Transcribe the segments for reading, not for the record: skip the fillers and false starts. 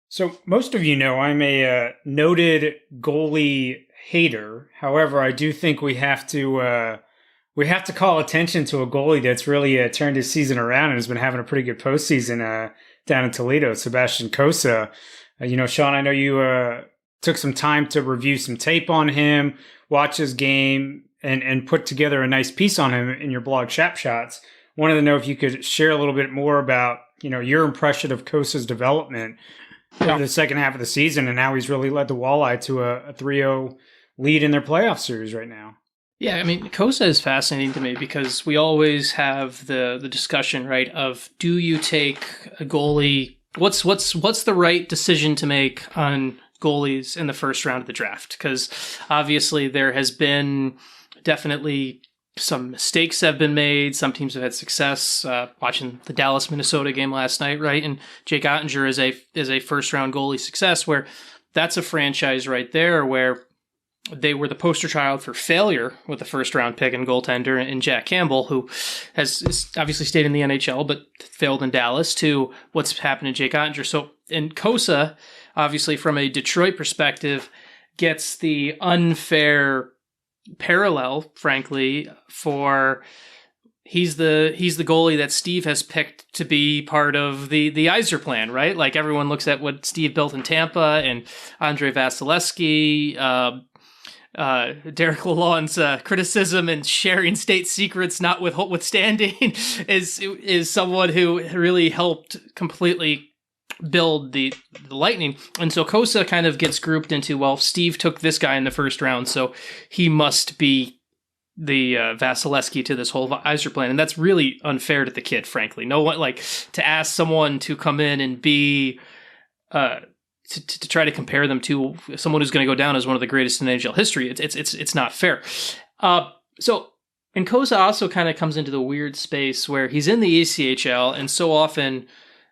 So most of you know I'm a noted goalie hater. However, I do think we have to call attention to a goalie that's really turned his season around and has been having a pretty good postseason down in Toledo, Sebastian Cossa. Sean, I know you took some time to review some tape on him, watch his game, and put together a nice piece on him in your blog, Shap Shots. Wanted to know if you could share a little bit more about your impression of Kossa's development over the second half of the season and how he's really led the Walleye to a 3-0 lead in their playoff series right now. Yeah, I mean, Kosa is fascinating to me because we always have the discussion, right, of do you take a goalie, what's the right decision to make on goalies in the first round of the draft? Because obviously there has been definitely some mistakes have been made. Some teams have had success. Watching the Dallas-Minnesota game last night, right? And Jake Ottinger is a first-round goalie success, where that's a franchise right there where they were the poster child for failure with the first-round pick and goaltender in Jack Campbell, who has obviously stayed in the NHL but failed in Dallas, to what's happened to Jake Ottinger. So, and Kosa, obviously from a Detroit perspective, gets the unfair parallel, frankly, for he's the goalie that Steve has picked to be part of the Iser plan, right? Like, everyone looks at what Steve built in Tampa and Andre Vasilevsky, Derek Lalonde's criticism and sharing state secrets notwithstanding is someone who really helped completely build the Lightning. And so Kosa kind of gets grouped into, well, Steve took this guy in the first round, so he must be the Vasilevsky to this whole Iser plan. And that's really unfair to the kid, frankly. No one, like, to ask someone to come in and be to try to compare them to someone who's going to go down as one of the greatest in NHL history. It's not fair. And Kosa also kind of comes into the weird space where he's in the ECHL, and so often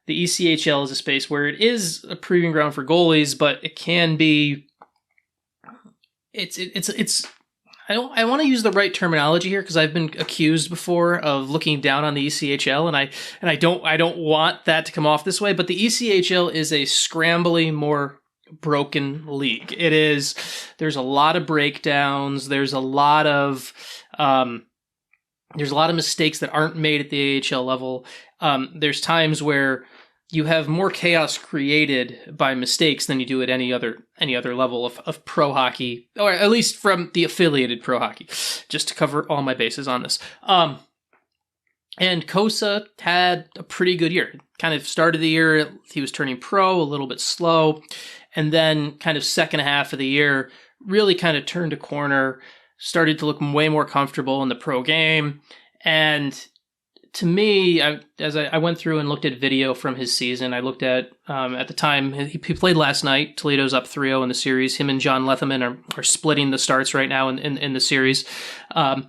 the ECHL is a space where it is a proving ground for goalies, but it can be. I want to use the right terminology here, because I've been accused before of looking down on the ECHL, and I don't want that to come off this way. But the ECHL is a scrambly, more broken league. It is. There's a lot of breakdowns. There's a lot of mistakes that aren't made at the AHL level. There's times where you have more chaos created by mistakes than you do at any other level of pro hockey, or at least from the affiliated pro hockey, just to cover all my bases on this. And Kosa had a pretty good year. Kind of started the year, he was turning pro, a little bit slow, and then kind of second half of the year, really kind of turned a corner, started to look way more comfortable in the pro game. And to me, as I went through and looked at video from his season, I looked at the time, he played last night. Toledo's up 3-0 in the series. Him and John Letherman are splitting the starts right now in the series. And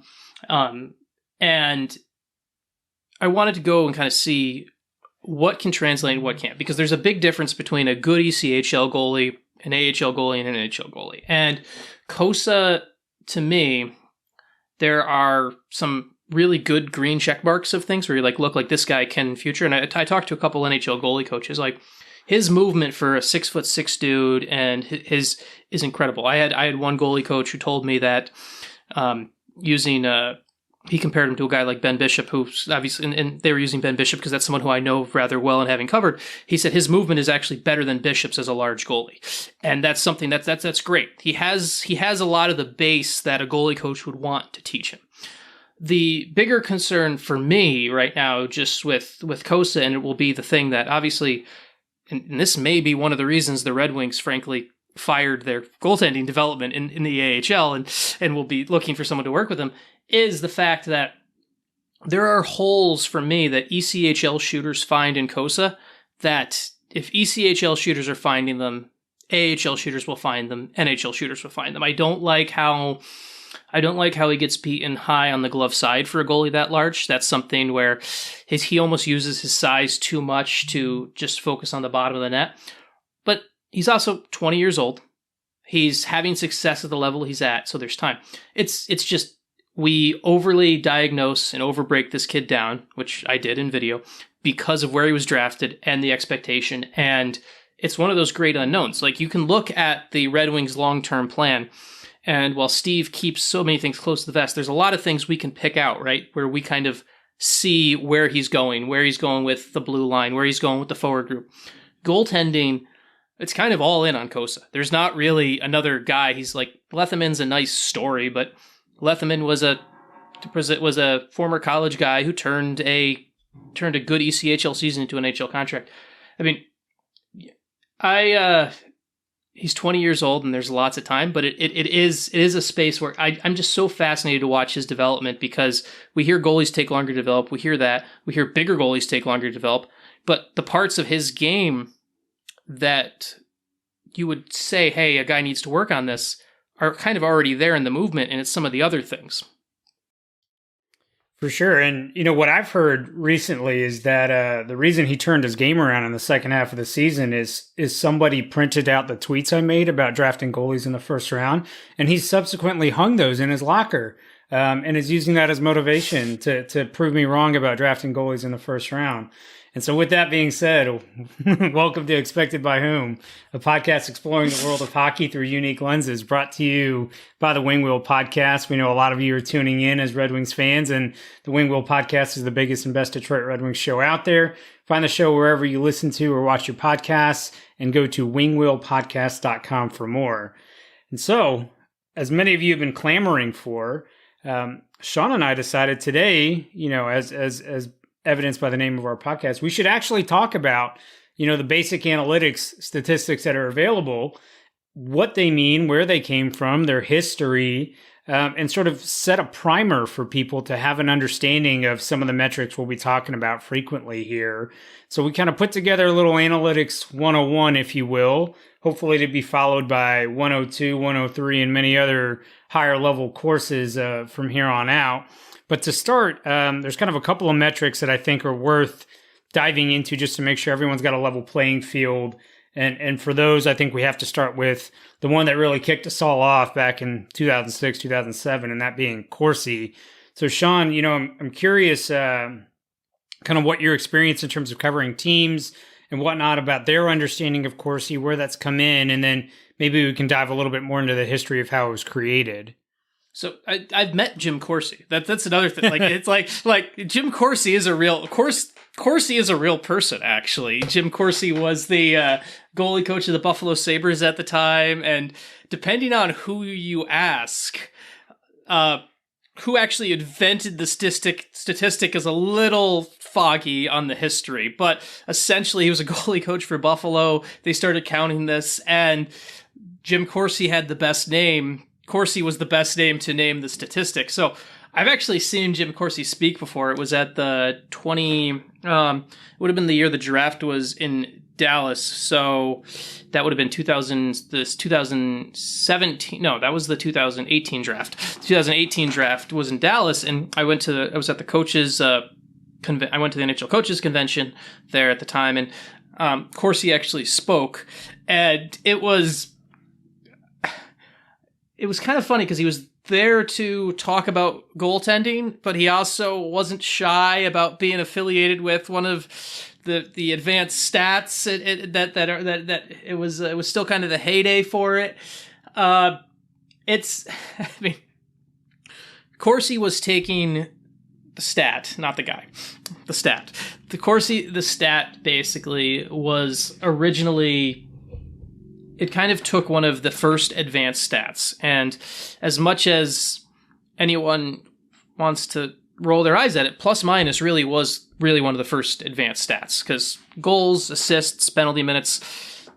I wanted to go and kind of see what can translate and what can't, because there's a big difference between a good ECHL goalie, an AHL goalie, and an NHL goalie. And Kosa, to me, there are some really good green check marks of things where you're like, look, like, this guy can future. And I talked to a couple NHL goalie coaches, like, his movement for a 6'6" dude and his is incredible. I had one goalie coach who told me that he compared him to a guy like Ben Bishop, who's obviously, and they were using Ben Bishop because that's someone who I know rather well and having covered. He said his movement is actually better than Bishop's as a large goalie. And that's something that's great. He has a lot of the base that a goalie coach would want to teach him. The bigger concern for me right now, just with Kosa, and it will be the thing that obviously, and this may be one of the reasons the Red Wings, frankly, fired their goaltending development in the AHL and will be looking for someone to work with them, is the fact that there are holes for me that ECHL shooters find in Kosa that if ECHL shooters are finding them, AHL shooters will find them, NHL shooters will find them. I don't like how he gets beaten high on the glove side for a goalie that large. That's something where he almost uses his size too much to just focus on the bottom of the net. But he's also 20 years old. He's having success at the level he's at, so there's time. It's just, we overly diagnose and overbreak this kid down, which I did in video, because of where he was drafted and the expectation. And it's one of those great unknowns. Like, you can look at the Red Wings long-term plan, and while Steve keeps so many things close to the vest, there's a lot of things we can pick out, right? Where we kind of see where he's going with the blue line, where he's going with the forward group. Goaltending, it's kind of all in on Kosa. There's not really another guy. He's like, Lethaman's a nice story, but Lethaman was a former college guy who turned a good ECHL season into an NHL contract. I mean, he's 20 years old and there's lots of time, but it is a space where I'm just so fascinated to watch his development, because we hear goalies take longer to develop. We hear bigger goalies take longer to develop, but the parts of his game that you would say, hey, a guy needs to work on this, are kind of already there in the movement, and it's some of the other things. For sure. And, what I've heard recently is that the reason he turned his game around in the second half of the season is somebody printed out the tweets I made about drafting goalies in the first round, and he's subsequently hung those in his locker and is using that as motivation to prove me wrong about drafting goalies in the first round. And so with that being said, welcome to Expected by Whom, a podcast exploring the world of hockey through unique lenses, brought to you by the Wing Wheel Podcast. We know a lot of you are tuning in as Red Wings fans, and the Wing Wheel Podcast is the biggest and best Detroit Red Wings show out there. Find the show wherever you listen to or watch your podcasts, and go to wingwheelpodcast.com for more. And so, as many of you have been clamoring for, Sean and I decided today, as evidenced by the name of our podcast, we should actually talk about, the basic analytics statistics that are available, what they mean, where they came from, their history, and sort of set a primer for people to have an understanding of some of the metrics we'll be talking about frequently here. So we kind of put together a little analytics 101, if you will, hopefully to be followed by 102, 103, and many other higher level courses from here on out. But to start, there's kind of a couple of metrics that I think are worth diving into just to make sure everyone's got a level playing field. And for those, I think we have to start with the one that really kicked us all off back in 2006, 2007, and that being Corsi. So Sean, I'm curious kind of what your experience in terms of covering teams and whatnot about their understanding of Corsi, where that's come in, and then maybe we can dive a little bit more into the history of how it was created. So I've met Jim Corsi. That's another thing. Like, it's like Jim Corsi is a real Corsi is a real person, actually. Jim Corsi was the goalie coach of the Buffalo Sabres at the time, and depending on who you ask, who actually invented the statistic is a little foggy on the history. But essentially, he was a goalie coach for Buffalo. They started counting this, and Jim Corsi had the best name. Corsi was the best name to name the statistic. So I've actually seen Jim Corsi speak before. It was at the would have been the year the draft was in Dallas. So that would have been 2017. No, that was the 2018 draft. 2018 draft was in Dallas, and I was at the coaches. I went to the NHL coaches convention there at the time, and Corsi actually spoke, and it was kind of funny because he was there to talk about goaltending, but he also wasn't shy about being affiliated with one of the advanced stats. It was still kind of the heyday for it. Corsi was taking the stat, not the guy. The stat. The stat basically was originally. It kind of took one of the first advanced stats, and as much as anyone wants to roll their eyes at it, plus minus really was one of the first advanced stats, because goals, assists, penalty minutes,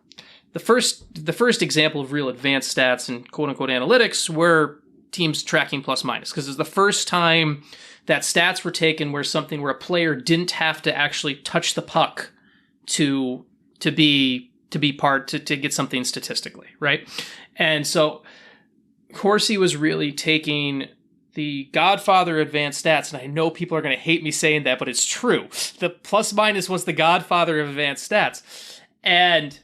the first example of real advanced stats and quote unquote analytics were teams tracking plus minus, because it was the first time that stats were taken where a player didn't have to actually touch the puck to get something statistically, right? And so Corsi was really taking the godfather of advanced stats, and I know people are going to hate me saying that, but it's true. The plus minus was the godfather of advanced stats. And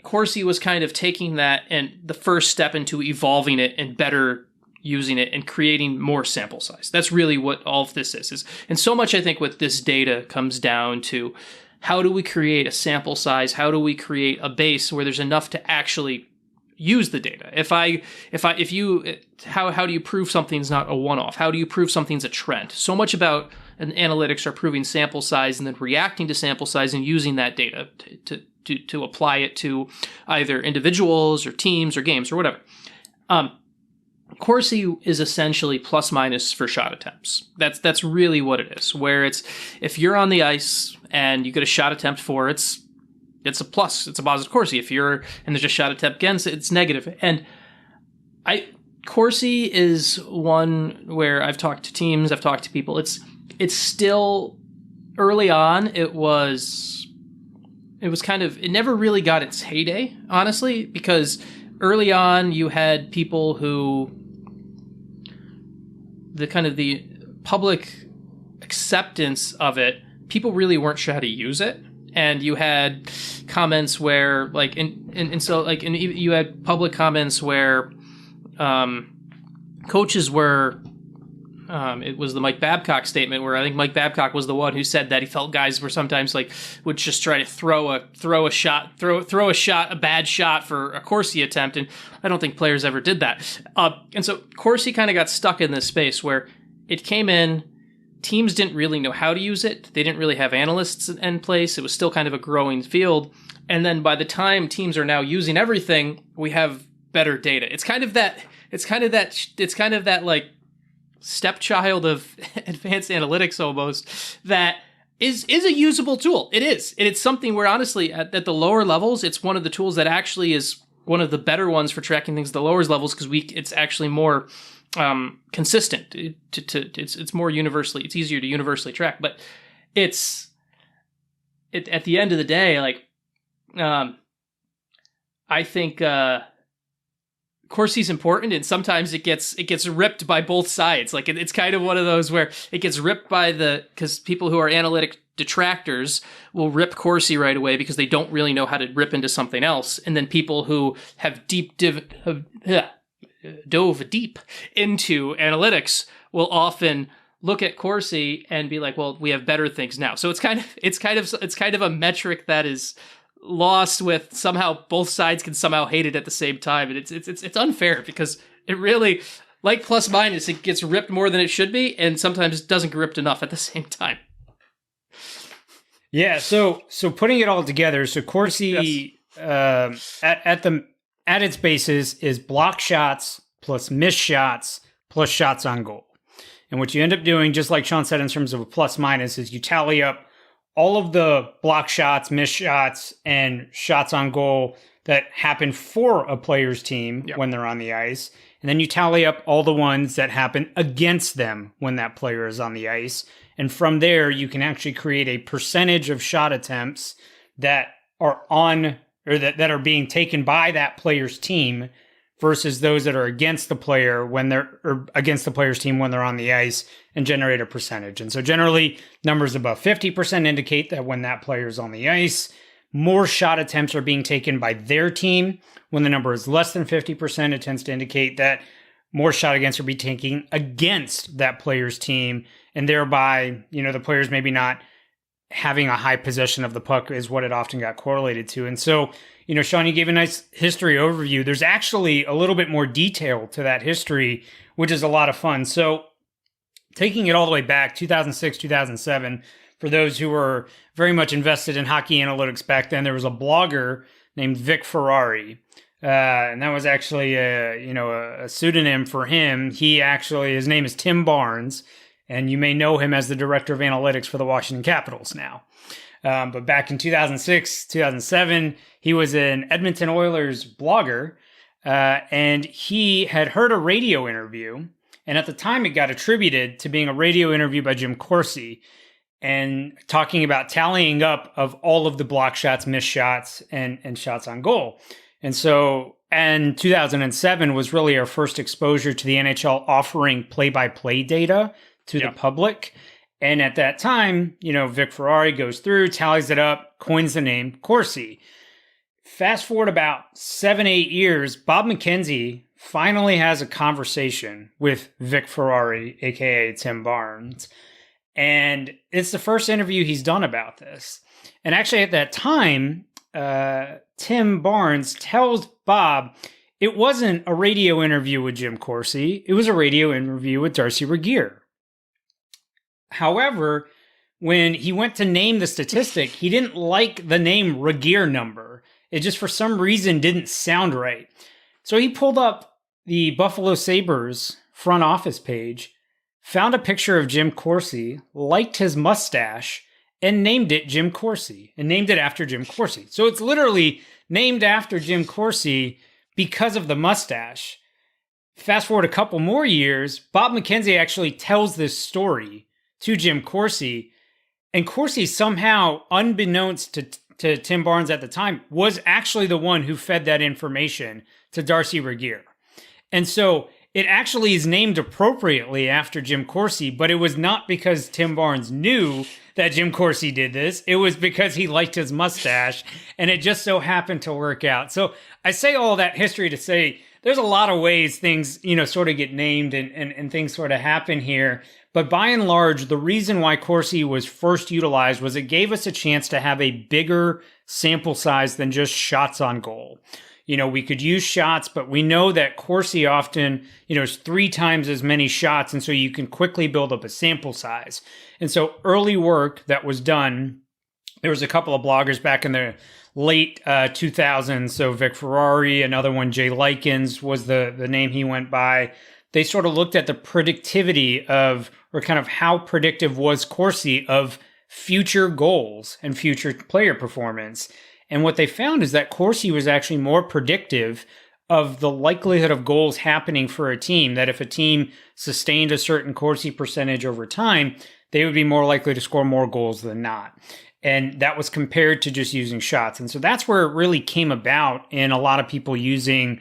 Corsi was kind of taking that and the first step into evolving it and better using it and creating more sample size. That's really what all of this is. And so much, I think, with this data comes down to how do we create a sample size? How do we create a base where there's enough to actually use the data? How do you prove something's not a one-off? How do you prove something's a trend? So much about analytics are proving sample size and then reacting to sample size and using that data to apply it to either individuals or teams or games or whatever. Corsi is essentially plus minus for shot attempts. That's really what it is. Where it's, if you're on the ice and you get a shot attempt for, it's a plus. It's a positive Corsi. If you're and there's a shot attempt against, it's negative. And Corsi is one where I've talked to teams, I've talked to people. It's still early on. It was kind of, it never really got its heyday, honestly, because early on you had people who the public acceptance of it, people really weren't sure how to use it. And you had comments where, like, you had public comments where coaches were, it was the Mike Babcock statement where I think Mike Babcock was the one who said that he felt guys were sometimes would just try to throw a bad shot for a Corsi attempt, and I don't think players ever did that. And so Corsi kind of got stuck in this space where it came in. Teams didn't really know how to use it. They didn't really have analysts in place. It was still kind of a growing field. And then by the time teams are now using everything, we have better data. It's kind of that like stepchild of advanced analytics almost, that is a usable tool. It is. And it's something where honestly at the lower levels, it's one of the tools that actually is one of the better ones for tracking things at the lower levels, because it's actually more consistent. It's more universally, it's easier to universally track. But at the end of the day, I think Corsi's important, and sometimes it gets ripped by both sides. Like it's kind of one of those where it gets ripped because people who are analytic detractors will rip Corsi right away because they don't really know how to rip into something else, and then people who have dove deep into analytics will often look at Corsi and be like, well, we have better things now. So it's kind of a metric that is lost, with somehow both sides can somehow hate it at the same time. And it's unfair because it really, like plus minus, it gets ripped more than it should be, and sometimes it doesn't get ripped enough at the same time. Yeah, so putting it all together, so Corsi at its basis is block shots plus missed shots plus shots on goal. And what you end up doing, just like Sean said in terms of a plus minus, is you tally up all of the block shots, missed shots, and shots on goal that happen for a player's team when they're on the ice. And then you tally up all the ones that happen against them when that player is on the ice. And from there, you can actually create a percentage of shot attempts that are on, or that are being taken by that player's team versus those that are against the player against the player's team when they're on the ice, and generate a percentage. And so generally, numbers above 50% indicate that when that player is on the ice, more shot attempts are being taken by their team. When the number is less than 50%, it tends to indicate that more shot attempts are being taken against that player's team, and thereby, the players maybe not having a high possession of the puck is what it often got correlated to. And so, Sean, you gave a nice history overview. There's actually a little bit more detail to that history, which is a lot of fun. So taking it all the way back, 2006, 2007, for those who were very much invested in hockey analytics back then, there was a blogger named Vic Ferrari. And that was actually a pseudonym for him. His name is Tim Barnes, and you may know him as the director of analytics for the Washington Capitals now. But back in 2006, 2007, he was an Edmonton Oilers blogger, and he had heard a radio interview. And at the time, it got attributed to being a radio interview by Jim Corsi, and talking about tallying up of all of the block shots, missed shots, and shots on goal. And so, 2007 was really our first exposure to the NHL offering play-by-play data to the public. And at that time, Vic Ferrari goes through, tallies it up, coins the name Corsi. Fast forward about 7-8 years, Bob McKenzie finally has a conversation with Vic Ferrari, aka Tim Barnes. And it's the first interview he's done about this. And actually at that time, Tim Barnes tells Bob it wasn't a radio interview with Jim Corsi. It was a radio interview with Darcy Regier. However, when he went to name the statistic, he didn't like the name Regier number. It just for some reason didn't sound right. So he pulled up the Buffalo Sabres front office page, found a picture of Jim Corsi, liked his mustache, and named it Jim Corsi, and named it after Jim Corsi. So it's literally named after Jim Corsi because of the mustache. Fast forward a couple more years, Bob McKenzie actually tells this story to Jim Corsi, and Corsi somehow, unbeknownst to Tim Barnes at the time, was actually the one who fed that information to Darcy Regier. And so it actually is named appropriately after Jim Corsi, but it was not because Tim Barnes knew that Jim Corsi did this. It was because he liked his mustache, and it just so happened to work out. So I say all that history to say there's a lot of ways things, sort of get named and things sort of happen here. But by and large, the reason why Corsi was first utilized was it gave us a chance to have a bigger sample size than just shots on goal. We could use shots, but we know that Corsi often, is 3 times as many shots. And so you can quickly build up a sample size. And so early work that was done, there was a couple of bloggers back in the late 2000s. So Vic Ferrari, another one, Jay Likens was the name he went by. They sort of looked at the predictivity of, or kind of how predictive was Corsi of future goals and future player performance. And what they found is that Corsi was actually more predictive of the likelihood of goals happening for a team, that if a team sustained a certain Corsi percentage over time, they would be more likely to score more goals than not. And that was compared to just using shots. And so that's where it really came about in a lot of people using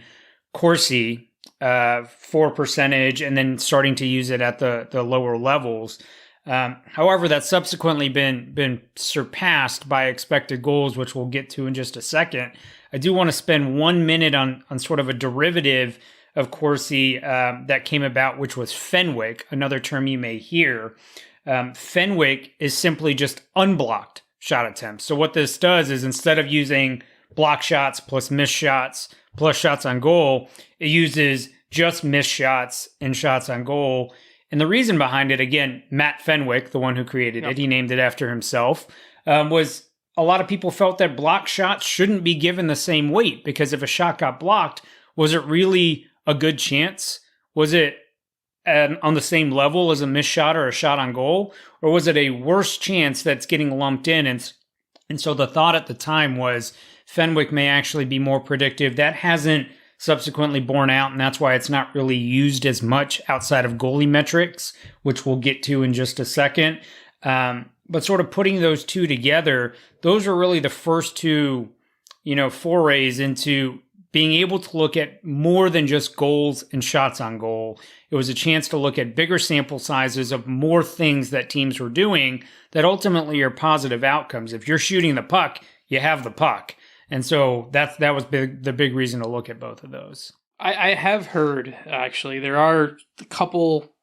Corsi for percentage and then starting to use it at the lower levels. However, that's subsequently been surpassed by expected goals, which we'll get to in just a second. I do want to spend 1 minute on sort of a derivative of Corsi that came about, which was Fenwick, another term you may hear. Fenwick is simply just unblocked shot attempts. So what this does is instead of using block shots plus missed shots plus shots on goal, it uses just missed shots and shots on goal. And the reason behind it, again, Matt Fenwick, the one who created it, he named it after himself, was a lot of people felt that block shots shouldn't be given the same weight, because if a shot got blocked, was it really a good chance? Was it on the same level as a missed shot or a shot on goal? Or was it a worse chance that's getting lumped in? And so the thought at the time was Fenwick may actually be more predictive. That hasn't subsequently borne out, and that's why it's not really used as much outside of goalie metrics, which we'll get to in just a second. But sort of putting those two together, those were really the first two, forays into being able to look at more than just goals and shots on goal. It was a chance to look at bigger sample sizes of more things that teams were doing that ultimately are positive outcomes. If you're shooting the puck, you have the puck. And so that was the big reason to look at both of those. I have heard, actually, there are a couple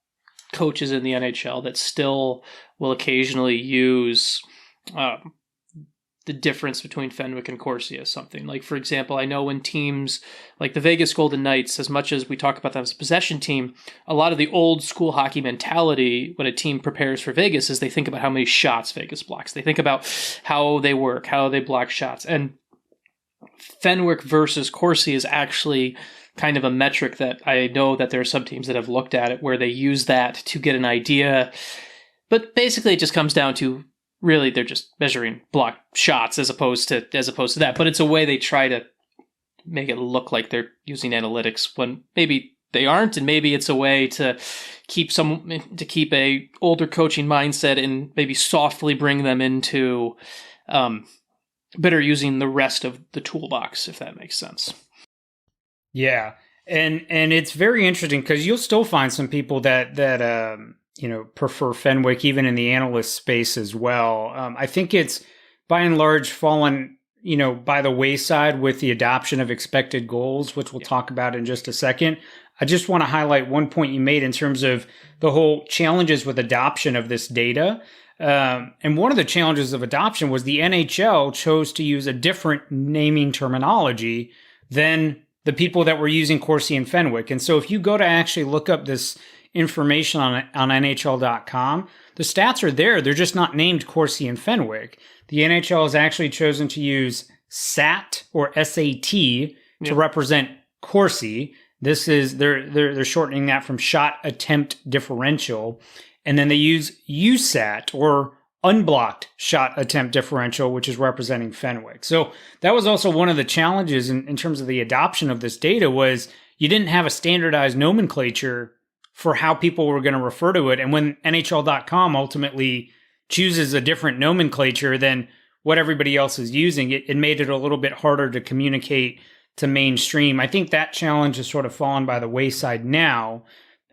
coaches in the NHL that still will occasionally use the difference between Fenwick and Corsi as something. Like, for example, I know when teams like the Vegas Golden Knights, as much as we talk about them as a possession team, a lot of the old school hockey mentality when a team prepares for Vegas is they think about how many shots Vegas blocks. They think about how they work, how they block shots. And Fenwick versus Corsi is actually kind of a metric that I know that there are some teams that have looked at it where they use that to get an idea. But basically it just comes down to really they're just measuring block shots as opposed to that. But it's a way they try to make it look like they're using analytics when maybe they aren't, and maybe it's a way to keep a older coaching mindset and maybe softly bring them into better using the rest of the toolbox, if that makes sense. Yeah. And it's very interesting because you'll still find some people that prefer Fenwick even in the analyst space as well. I think it's by and large fallen, by the wayside with the adoption of expected goals, which we'll talk about in just a second. I just want to highlight one point you made in terms of the whole challenges with adoption of this data. And one of the challenges of adoption was the NHL chose to use a different naming terminology than the people that were using Corsi and Fenwick. And so if you go to actually look up this information on NHL.com, the stats are there. They're just not named Corsi and Fenwick. The NHL has actually chosen to use SAT or SAT to represent Corsi. This is they're shortening that from shot attempt differential. And then they use USAT or unblocked shot attempt differential, which is representing Fenwick. So that was also one of the challenges in terms of the adoption of this data was you didn't have a standardized nomenclature for how people were going to refer to it. And when NHL.com ultimately chooses a different nomenclature than what everybody else is using, it made it a little bit harder to communicate to mainstream. I think that challenge has sort of fallen by the wayside now,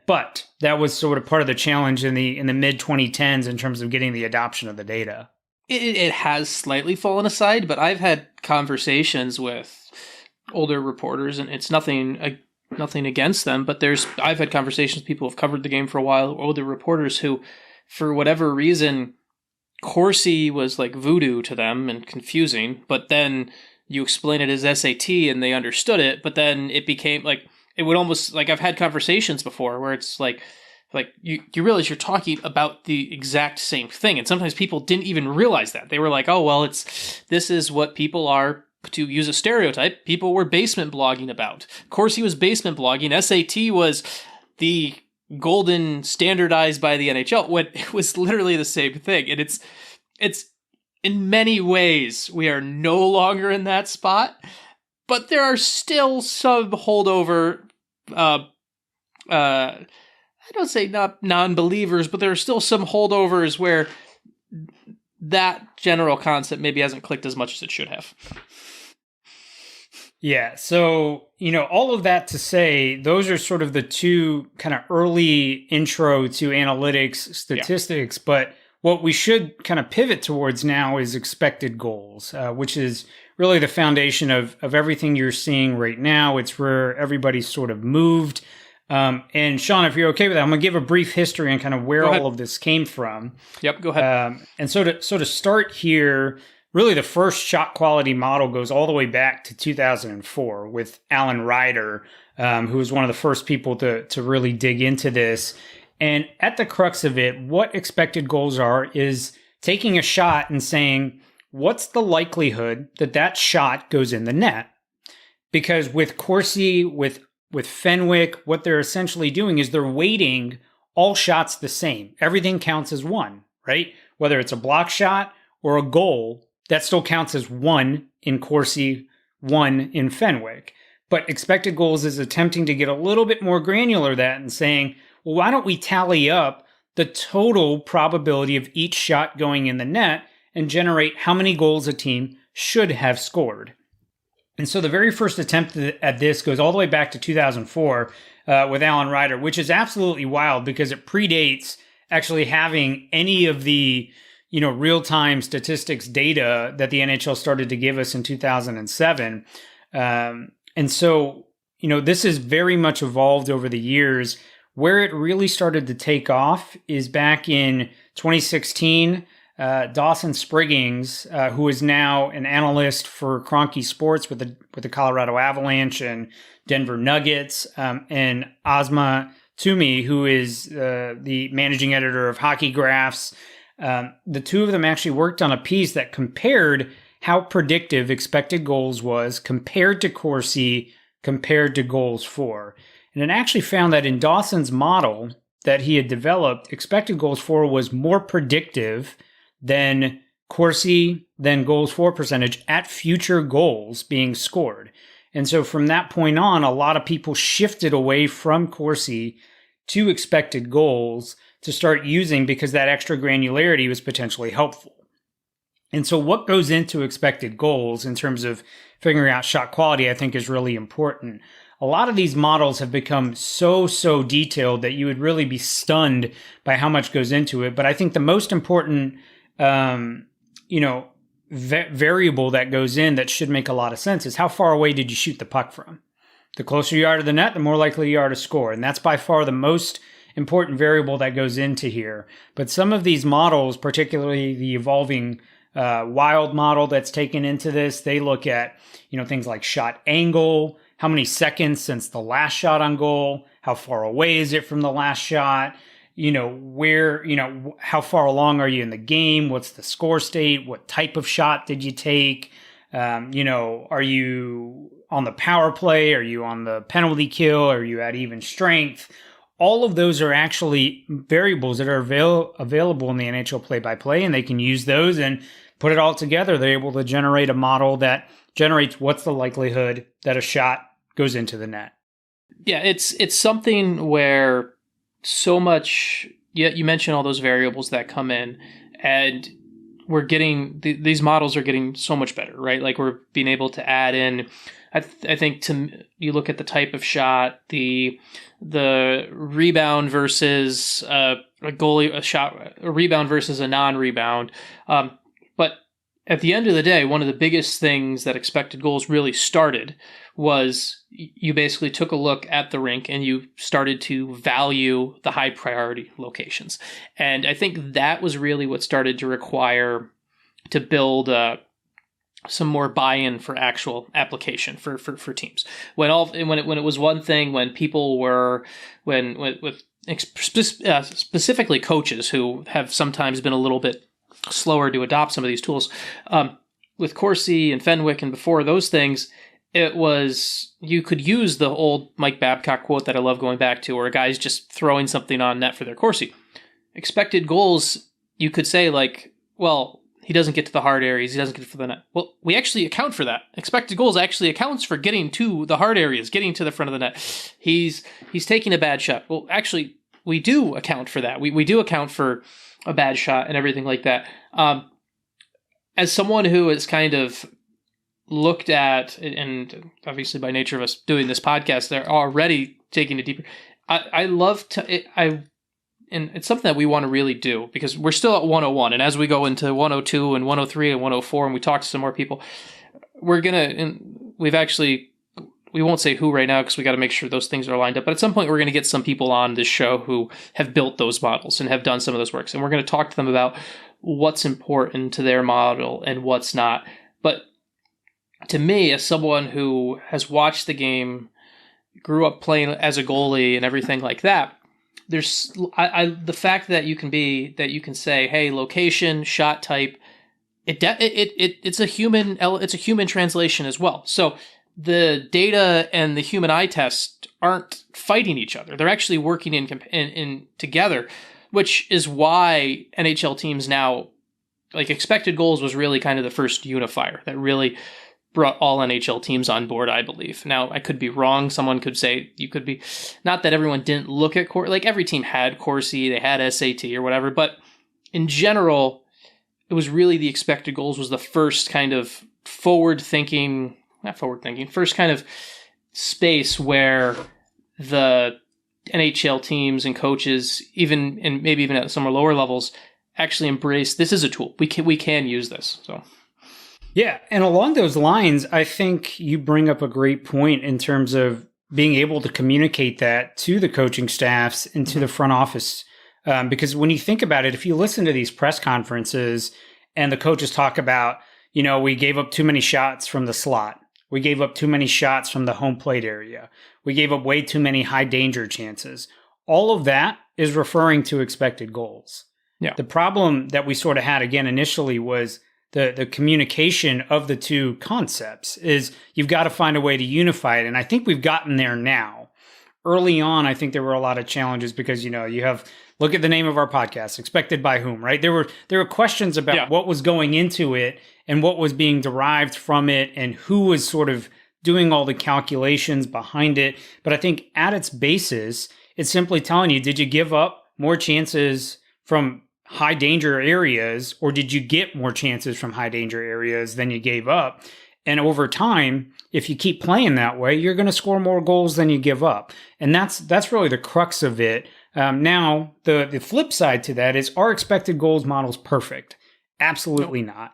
but that was sort of part of the challenge in the mid 2010s in terms of getting the adoption of the data. It has slightly fallen aside, but I've had conversations with older reporters, and it's nothing against them, but I've had conversations with people who've covered the game for a while, older reporters who, for whatever reason, Corsi was like voodoo to them and confusing, but then you explain it as SAT and they understood it, but then it became like, it would almost, like I've had conversations before where it's like you realize you're talking about the exact same thing. And sometimes people didn't even realize that. They were like, oh, well, this is what people are, to use a stereotype, people were basement blogging about. Corsi was basement blogging. SAT was the golden standardized by the NHL, when it was literally the same thing. And it's in many ways, we are no longer in that spot, but there are still some holdover, I don't say not non-believers, but there are still some holdovers where that general concept maybe hasn't clicked as much as it should have. Yeah, so, all of that to say, those are sort of the two kind of early intro to analytics statistics, but what we should kind of pivot towards now is expected goals, which is really the foundation of everything you're seeing right now. It's where everybody's sort of moved. And Sean, if you're okay with that, I'm going to give a brief history on kind of where all of this came from. Yep, go ahead. And so to start here, really the first shot quality model goes all the way back to 2004 with Alan Ryder, who was one of the first people to really dig into this. And at the crux of it, what expected goals are is taking a shot and saying, what's the likelihood that shot goes in the net? Because with Corsi, with Fenwick, what they're essentially doing is they're weighting all shots the same. Everything counts as one, right? Whether it's a block shot or a goal, that still counts as one in Corsi, one in Fenwick. But expected goals is attempting to get a little bit more granular that and saying, well, why don't we tally up the total probability of each shot going in the net and generate how many goals a team should have scored? And so the very first attempt at this goes all the way back to 2004 with Alan Ryder, which is absolutely wild because it predates actually having any of the real-time statistics data that the NHL started to give us in 2007. And so, this has very much evolved over the years. Where it really started to take off is back in 2016. Dawson Spriggins, who is now an analyst for Kroenke Sports with the Colorado Avalanche and Denver Nuggets, and Ozma Toomey, who is the managing editor of Hockey Graphs. The two of them actually worked on a piece that compared how predictive expected goals was compared to Corsi, compared to goals for. And it actually found that in Dawson's model that he had developed, expected goals for was more predictive than Corsi, than goals for percentage at future goals being scored. And so from that point on, a lot of people shifted away from Corsi to expected goals to start using because that extra granularity was potentially helpful. And so what goes into expected goals in terms of figuring out shot quality, I think is really important. A lot of these models have become so detailed that you would really be stunned by how much goes into it. But I think the most important, variable that goes in that should make a lot of sense is how far away did you shoot the puck from? The closer you are to the net, the more likely you are to score. And that's by far the most important variable that goes into here. But some of these models, particularly the evolving wild model that's taken into this, they look at, things like shot angle, how many seconds since the last shot on goal, how far away is it from the last shot, where, how far along are you in the game? What's the score state? What type of shot did you take? Are you on the power play? Are you on the penalty kill? Are you at even strength? All of those are actually variables that are available in the NHL play-by-play, and they can use those and put it all together. They're able to generate a model that generates what's the likelihood that a shot goes into the net. Yeah, it's something where so much. Yeah, you mentioned all those variables that come in, and we're getting these models are getting so much better, right? Like we're being able to add in. I think you look at the type of shot, the rebound versus a rebound versus a non-rebound. But at the end of the day, one of the biggest things that expected goals really started was you basically took a look at the rink and you started to value the high priority locations. And I think that was really what started to require to build some more buy-in for actual application for teams. When it was one thing when people were specifically coaches who have sometimes been a little bit slower to adopt some of these tools, with Corsi and Fenwick and before those things, it was you could use the old Mike Babcock quote that I love going back to, where a guy's just throwing something on net for their Corsi. Expected goals, you could say like, well, he doesn't get to the hard areas. He doesn't get to the net. Well, we actually account for that. Expected goals actually accounts for getting to the hard areas, getting to the front of the net. He's taking a bad shot. Well, actually, we do account for that. We do account for a bad shot and everything like that. As someone who has kind of looked at, and obviously by nature of us doing this podcast, they're already taking it deeper. I love to... And it's something that we want to really do because we're still at 101. And as we go into 102 and 103 and 104 and we talk to some more people, we won't say who right now because we got to make sure those things are lined up. But at some point, we're going to get some people on this show who have built those models and have done some of those works. And we're going to talk to them about what's important to their model and what's not. But to me, as someone who has watched the game, grew up playing as a goalie and everything like that, there's the fact that you can say, hey, location, shot type, it's a human translation as well. So the data and the human eye test aren't fighting each other. They're actually working in together, which is why NHL teams now, like expected goals was really kind of the first unifier that really brought all NHL teams on board, I believe. Now, I could be wrong. Someone could say you could be, not that everyone didn't look at Corsi, like every team had Corsi, they had SAT or whatever, but in general, it was really the expected goals was the first kind of first kind of space where the NHL teams and coaches, even and maybe even at some lower levels, actually embrace this is a tool. We can use this. So. Yeah, and along those lines, I think you bring up a great point in terms of being able to communicate that to the coaching staffs and to the front office. Because when you think about it, if you listen to these press conferences and the coaches talk about, we gave up too many shots from the slot. We gave up too many shots from the home plate area. We gave up way too many high danger chances. All of that is referring to expected goals. Yeah. The problem that we sort of had again initially was the communication of the two concepts is you've got to find a way to unify it. And I think we've gotten there now. Early on, I think there were a lot of challenges because, you have, look at the name of our podcast, expected by whom, right? There were questions about what was going into it and what was being derived from it and who was sort of doing all the calculations behind it. But I think at its basis, it's simply telling you, did you give up more chances from high danger areas, or did you get more chances from high danger areas than you gave up? And over time, if you keep playing that way, you're going to score more goals than you give up. And that's really the crux of it. Now, the flip side to that is, are expected goals models perfect? Absolutely not.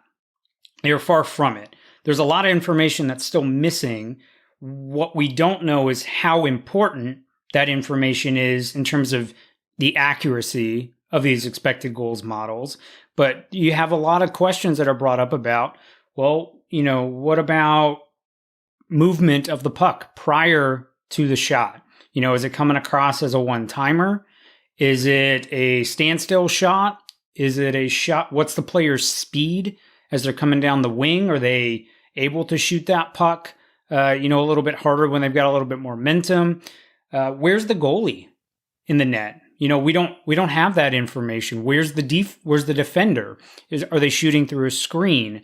They're far from it. There's a lot of information that's still missing. What we don't know is how important that information is in terms of the accuracy of these expected goals models, but you have a lot of questions that are brought up about, well, what about movement of the puck prior to the shot? Is it coming across as a one-timer? Is it a standstill shot? Is it a shot? What's the player's speed as they're coming down the wing? Are they able to shoot that puck, a little bit harder when they've got a little bit more momentum? Where's the goalie in the net? We don't have that information. Where's the defender? Are they shooting through a screen?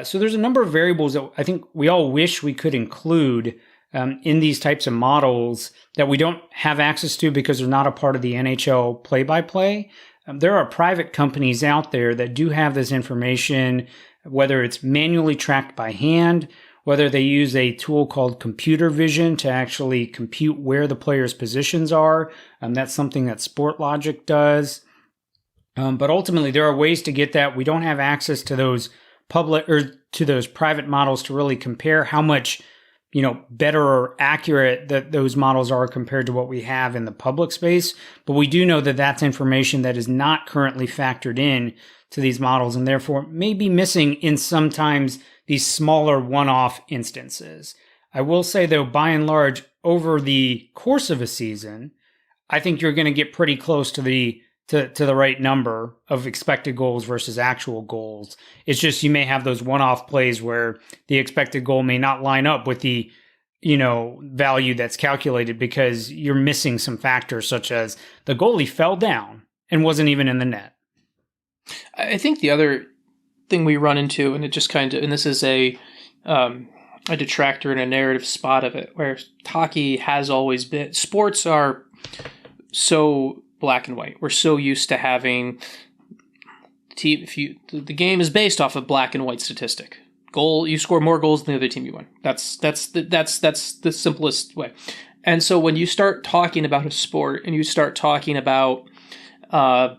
So there's a number of variables that I think we all wish we could include in these types of models that we don't have access to because they're not a part of the NHL play-by-play. There are private companies out there that do have this information, whether it's manually tracked by hand, whether they use a tool called computer vision to actually compute where the player's positions are. That's something that SportLogic does. But ultimately, there are ways to get that. We don't have access to those public or to those private models to really compare how much better or accurate that those models are compared to what we have in the public space. But we do know that that's information that is not currently factored in to these models and therefore may be missing in sometimes these smaller one-off instances. I will say, though, by and large, over the course of a season, I think you're going to get pretty close to the right number of expected goals versus actual goals. It's just you may have those one-off plays where the expected goal may not line up with the value that's calculated because you're missing some factors such as the goalie fell down and wasn't even in the net. I think the other thing we run into, and it just and this is a detractor and a narrative spot of it, where hockey has always been, sports are so black and white. We're so used to having the game is based off of black and white statistic. You score more goals than the other team, you win. That's the simplest way. And so when you start talking about a sport and you start talking about a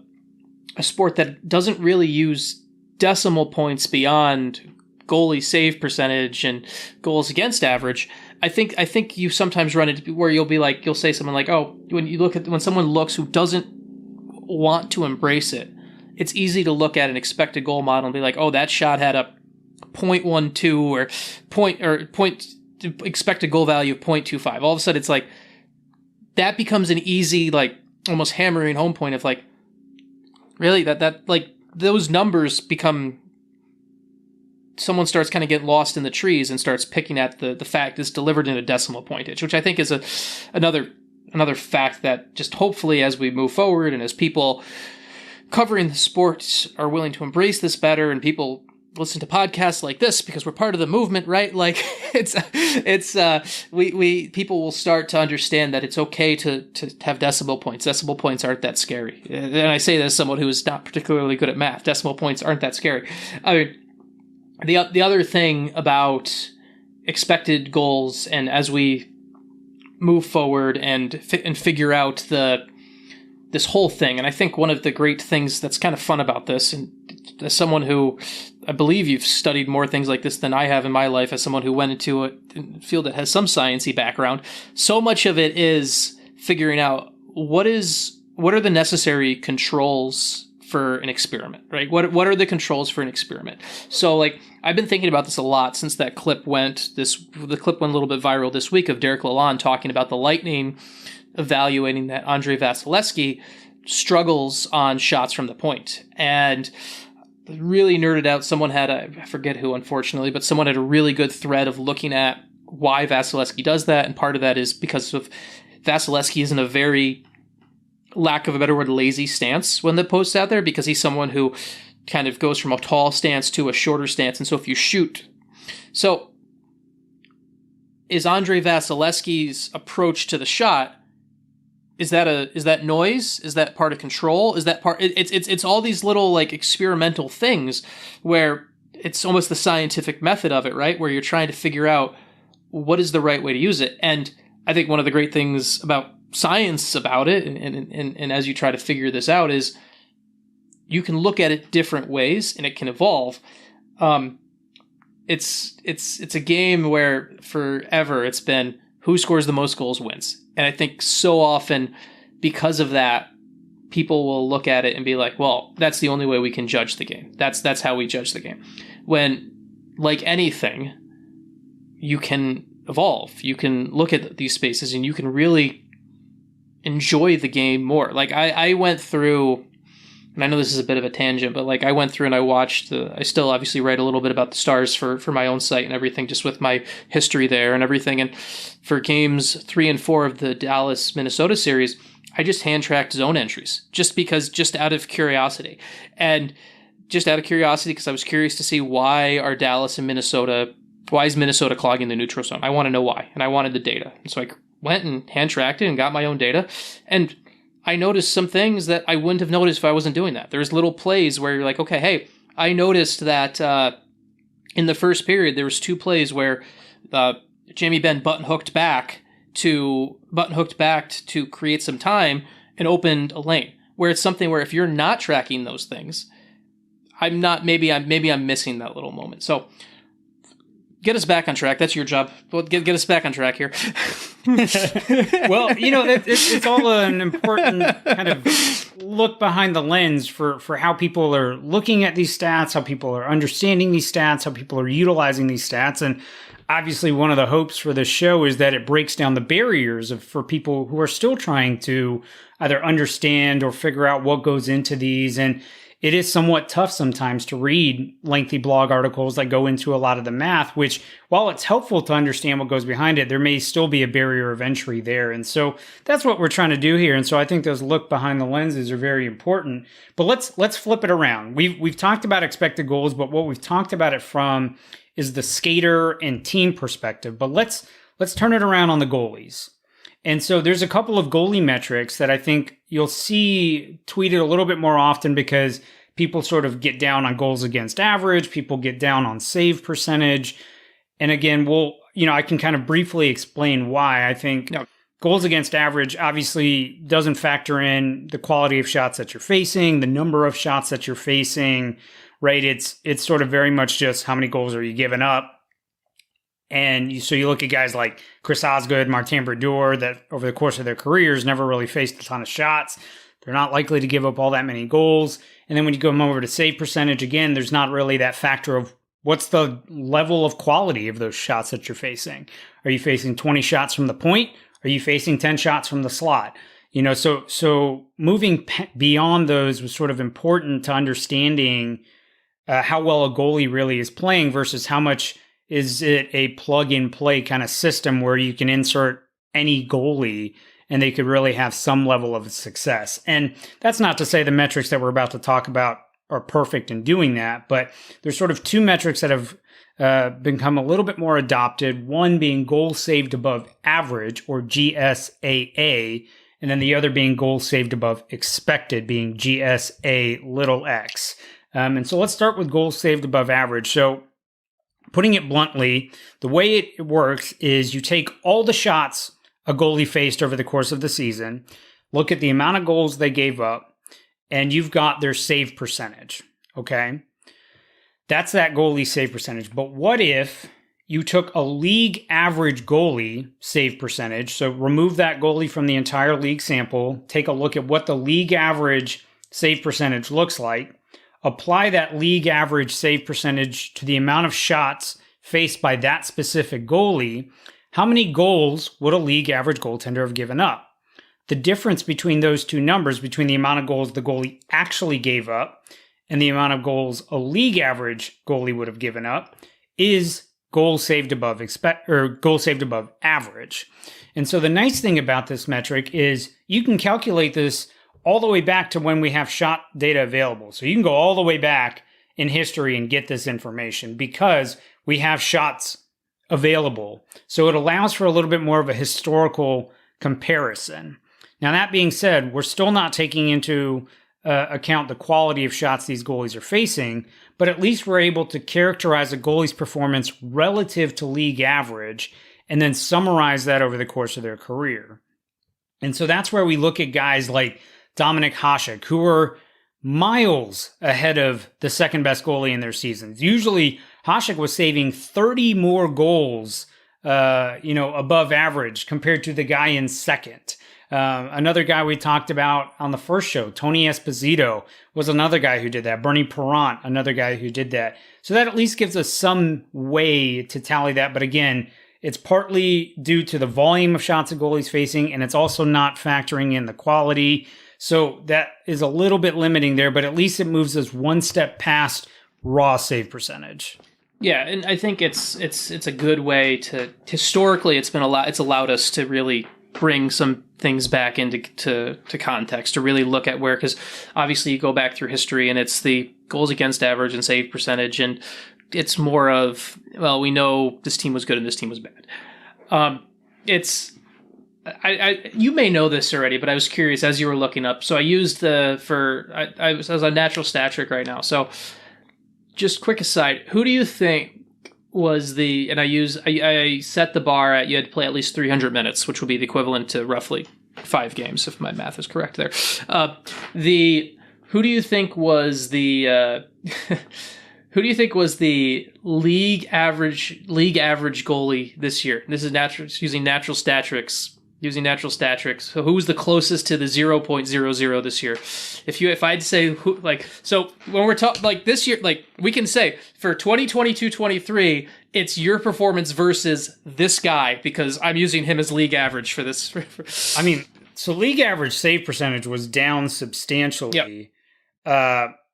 sport that doesn't really use decimal points beyond goalie save percentage and goals against average, I think you sometimes run into where you'll say something like, oh, when someone looks who doesn't want to embrace it, it's easy to look at an expected goal model and be like, oh, that shot had a 0.12 or expected goal value of 0.25. All of a sudden, it's like that becomes an easy, like almost hammering home point of like, really that like those numbers become. Someone starts kind of getting lost in the trees and starts picking at the fact it's delivered in a decimal pointage, which I think is another fact that just hopefully as we move forward and as people covering the sports are willing to embrace this better and people listen to podcasts like this because we're part of the movement, right? Like people will start to understand that it's okay to have decimal points. Decimal points aren't that scary. And I say that as someone who is not particularly good at math. Decimal points aren't that scary. I mean, the other thing about expected goals, and as we move forward and figure out this whole thing, and I think one of the great things that's kind of fun about this, and as someone who I believe you've studied more things like this than I have in my life, as someone who went into a field that has some sciencey background, so much of it is figuring out what are the necessary controls for an experiment, right? What are the controls for an experiment? So like I've been thinking about this a lot since that clip the clip went a little bit viral this week of Derek Lalonde talking about the Lightning evaluating that Andrei Vasilevsky struggles on shots from the point. And really nerded out. Someone had I forget who, unfortunately, but someone had a really good thread of looking at why Vasilevsky does that. And part of that is because of Vasilevsky is in a very, lack of a better word, lazy stance when the post's out there, because he's someone who kind of goes from a tall stance to a shorter stance. And so if you shoot, so is Andrei Vasilevsky's approach to the shot, is that noise? Is that part of control? Is that part? It's all these little like experimental things where it's almost the scientific method of it, right? Where you're trying to figure out what is the right way to use it. And I think one of the great things about science about it, and as you try to figure this out, is you can look at it different ways and it can evolve. It's a game where forever it's been who scores the most goals wins. And I think so often because of that, people will look at it and be like, well, that's the only way we can judge the game. That's how we judge the game. When, like anything, you can evolve. You can look at these spaces and you can really enjoy the game more. Like I went through, and I know this is a bit of a tangent, but like I went through and I watched I still obviously write a little bit about the stars for my own site and everything, just with my history there and everything. And for games 3 and 4 of the Dallas, Minnesota series, I just hand tracked zone entries just out of curiosity. And just out of curiosity, because I was curious to see why is Minnesota clogging the neutral zone? I want to know why. And I wanted the data. And so I went and hand tracked it and got my own data. And I noticed some things that I wouldn't have noticed if I wasn't doing that. There's little plays where you're like, okay, hey, I noticed that in the first period, there was 2 plays where Jamie Benn button hooked back to create some time and opened a lane, where it's something where if you're not tracking those things, maybe I'm missing that little moment. So get us back on track. That's your job. Well, get us back on track here. Well, it's all an important kind of look behind the lens for how people are looking at these stats, how people are understanding these stats, how people are utilizing these stats. And obviously one of the hopes for this show is that it breaks down the barriers for people who are still trying to either understand or figure out what goes into these. And it is somewhat tough sometimes to read lengthy blog articles that go into a lot of the math, which, while it's helpful to understand what goes behind it, there may still be a barrier of entry there. And so that's what we're trying to do here. And so I think those look behind the lenses are very important. But let's flip it around. We've talked about expected goals, but what we've talked about it from is the skater and team perspective. But let's turn it around on the goalies. And so there's a couple of goalie metrics that I think you'll see tweeted a little bit more often, because people sort of get down on goals against average. People get down on save percentage. And again, I can kind of briefly explain why. I think goals against average obviously doesn't factor in the quality of shots that you're facing, the number of shots that you're facing, right? It's sort of very much just how many goals are you giving up. And so you look at guys like Chris Osgood, Martin Brodeur, that over the course of their careers never really faced a ton of shots. They're not likely to give up all that many goals. And then when you go over to save percentage, again, there's not really that factor of what's the level of quality of those shots that you're facing. Are you facing 20 shots from the point? Are you facing 10 shots from the slot? So moving beyond those was sort of important to understanding how well a goalie really is playing versus how much is it a plug-and-play kind of system where you can insert any goalie and they could really have some level of success. And that's not to say the metrics that we're about to talk about are perfect in doing that, but there's sort of 2 metrics that have become a little bit more adopted, one being goals saved above average, or GSAA, and then the other being goals saved above expected, being GSA(x). And so let's start with goals saved above average. So putting it bluntly, the way it works is you take all the shots a goalie faced over the course of the season, look at the amount of goals they gave up, and you've got their save percentage, okay? That's that goalie save percentage. But what if you took a league average goalie save percentage, so remove that goalie from the entire league sample, take a look at what the league average save percentage looks like, apply that league average save percentage to the amount of shots faced by that specific goalie, how many goals would a league average goaltender have given up? The difference between those two numbers, between the amount of goals the goalie actually gave up and the amount of goals a league average goalie would have given up, is goals saved above goals saved above average. And so the nice thing about this metric is you can calculate this all the way back to when we have shot data available. So you can go all the way back in history and get this information because we have shots available. So it allows for a little bit more of a historical comparison. Now, that being said, we're still not taking into account the quality of shots these goalies are facing, but at least we're able to characterize a goalie's performance relative to league average and then summarize that over the course of their career. And so that's where we look at guys like Dominik Hasek, who are miles ahead of the second best goalie in their seasons. Usually, Hasek was saving 30 more goals, above average compared to the guy in second. Another guy we talked about on the first show, Tony Esposito, was another guy who did that. Bernie Perrant, another guy who did that. So that at least gives us some way to tally that. But again, it's partly due to the volume of shots a goalie's facing, and it's also not factoring in the quality. So that is a little bit limiting there, but at least it moves us one step past raw save percentage. Yeah, and I think it's a good way to, historically it's allowed us to really bring some things back into context, to really look at where, because obviously you go back through history and it's the goals against average and save percentage, and it's more of, well, we know this team was good and this team was bad. You may know this already, but I was curious as you were looking up. So I used I was on Natural Stat Trick right now. So just quick aside, who do you think was I set the bar at, you had to play at least 300 minutes, which would be the equivalent to roughly 5 games, if my math is correct there. Who do you think was the who do you think was the league average goalie this year? This is using natural stat tricks. So who was the closest to the 0.00 this year? If I'd say who, so when we're talking this year, we can say for 2022-23, it's your performance versus this guy, because I'm using him as league average for this. I mean, so league average save percentage was down substantially. Yep.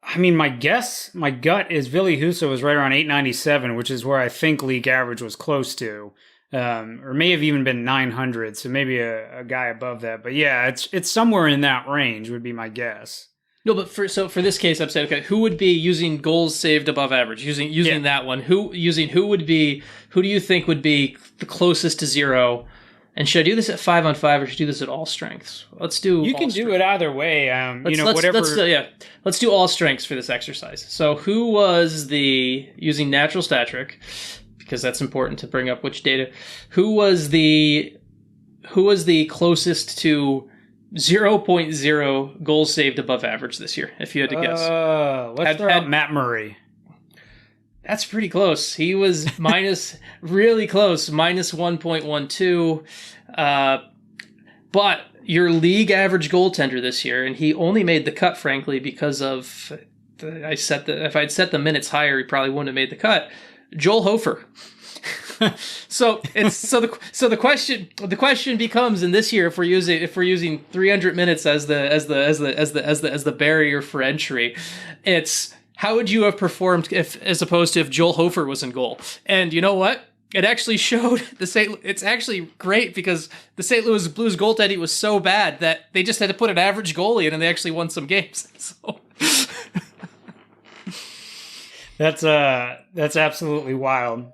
I mean, my gut is Ville Husso was right around 897, which is where I think league average was close to, or may have even been 900. So maybe a guy above that. But yeah, it's somewhere in that range would be my guess. No, but for this case, I'm saying, okay, who would be using goals saved above average? Using that one, who do you think would be the closest to 0? And should I do this at 5-on-5 or should I do this at all strengths? Let's do. You can do it either way. Whatever. Let's do all strengths for this exercise. So, who was using natural stat trick, because that's important to bring up which data. Who was the closest to 0.0 goals saved above average this year? If you had to guess, let's throw out Matt Murray. That's pretty close. He was really close, minus 1.12. But your league average goaltender this year, and he only made the cut, frankly, because of if I'd set the minutes higher, he probably wouldn't have made the cut. Joel Hofer. So the question becomes, in this year, if we're using 300 minutes as the barrier for entry, it's how would you have performed as opposed to if Joel Hofer was in goal? And you know what? It actually showed it's actually great, because the St. Louis Blues goaltending was so bad that they just had to put an average goalie in and they actually won some games. So that's absolutely wild.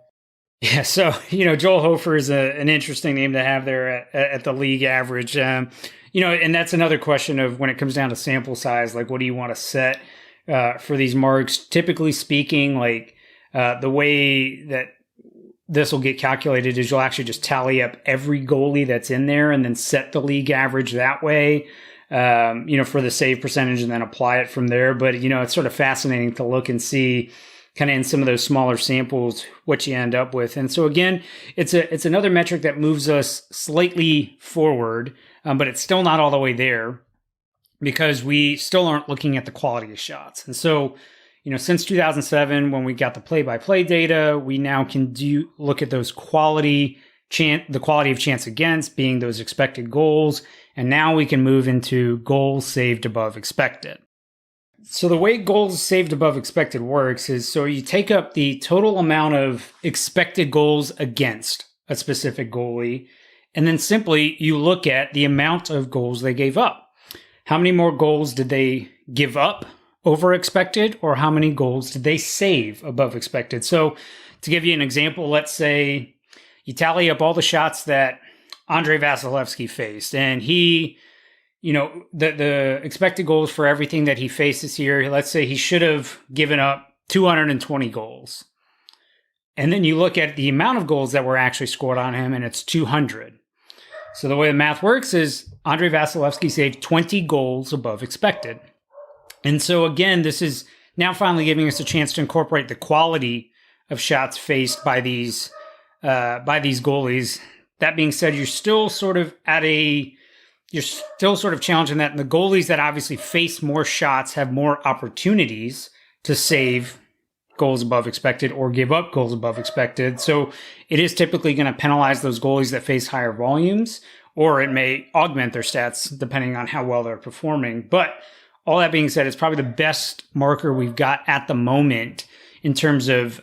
Yeah, so Joel Hofer is an interesting name to have there at the league average. And that's another question of, when it comes down to sample size, what do you want to set for these marks? Typically speaking, the way that this will get calculated is you'll actually just tally up every goalie that's in there and then set the league average that way, for the save percentage, and then apply it from there. But, it's sort of fascinating to look and see kind of in some of those smaller samples what you end up with. And so again, it's another metric that moves us slightly forward, but it's still not all the way there, because we still aren't looking at the quality of shots. And so, since 2007, when we got the play-by-play data, we now can look at those the quality of chance against, being those expected goals, and now we can move into goals saved above expected. So the way goals saved above expected works is, so you take up the total amount of expected goals against a specific goalie, and then simply you look at the amount of goals they gave up. How many more goals did they give up over expected, or how many goals did they save above expected? So to give you an example, let's say you tally up all the shots that Andrei Vasilevsky faced, and he, the expected goals for everything that he faced this year, let's say he should have given up 220 goals. And then you look at the amount of goals that were actually scored on him, and it's 200. So the way the math works is Andrei Vasilevsky saved 20 goals above expected. And so again, this is now finally giving us a chance to incorporate the quality of shots faced by these goalies. That being said, you're still sort of at a you're still sort of challenging that. And the goalies that obviously face more shots have more opportunities to save goals above expected or give up goals above expected. So it is typically going to penalize those goalies that face higher volumes, or it may augment their stats depending on how well they're performing. But all that being said, it's probably the best marker we've got at the moment in terms of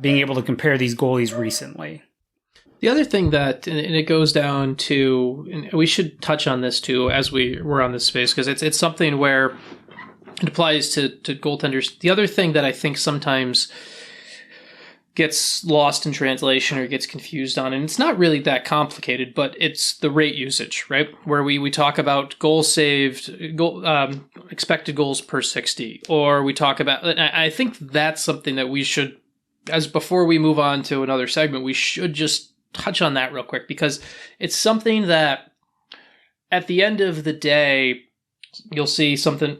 being able to compare these goalies recently. The other thing that, and it goes down to, and we should touch on this too as we're on this space, because it's something where it applies to goaltenders. The other thing that I think sometimes gets lost in translation or gets confused on, and it's not really that complicated, but it's the rate usage, right? Where we talk about goals saved, expected goals per 60, or we talk about, and I think that's something that we should, as before we move on to another segment, we should just touch on that real quick, because it's something that at the end of the day, you'll see something.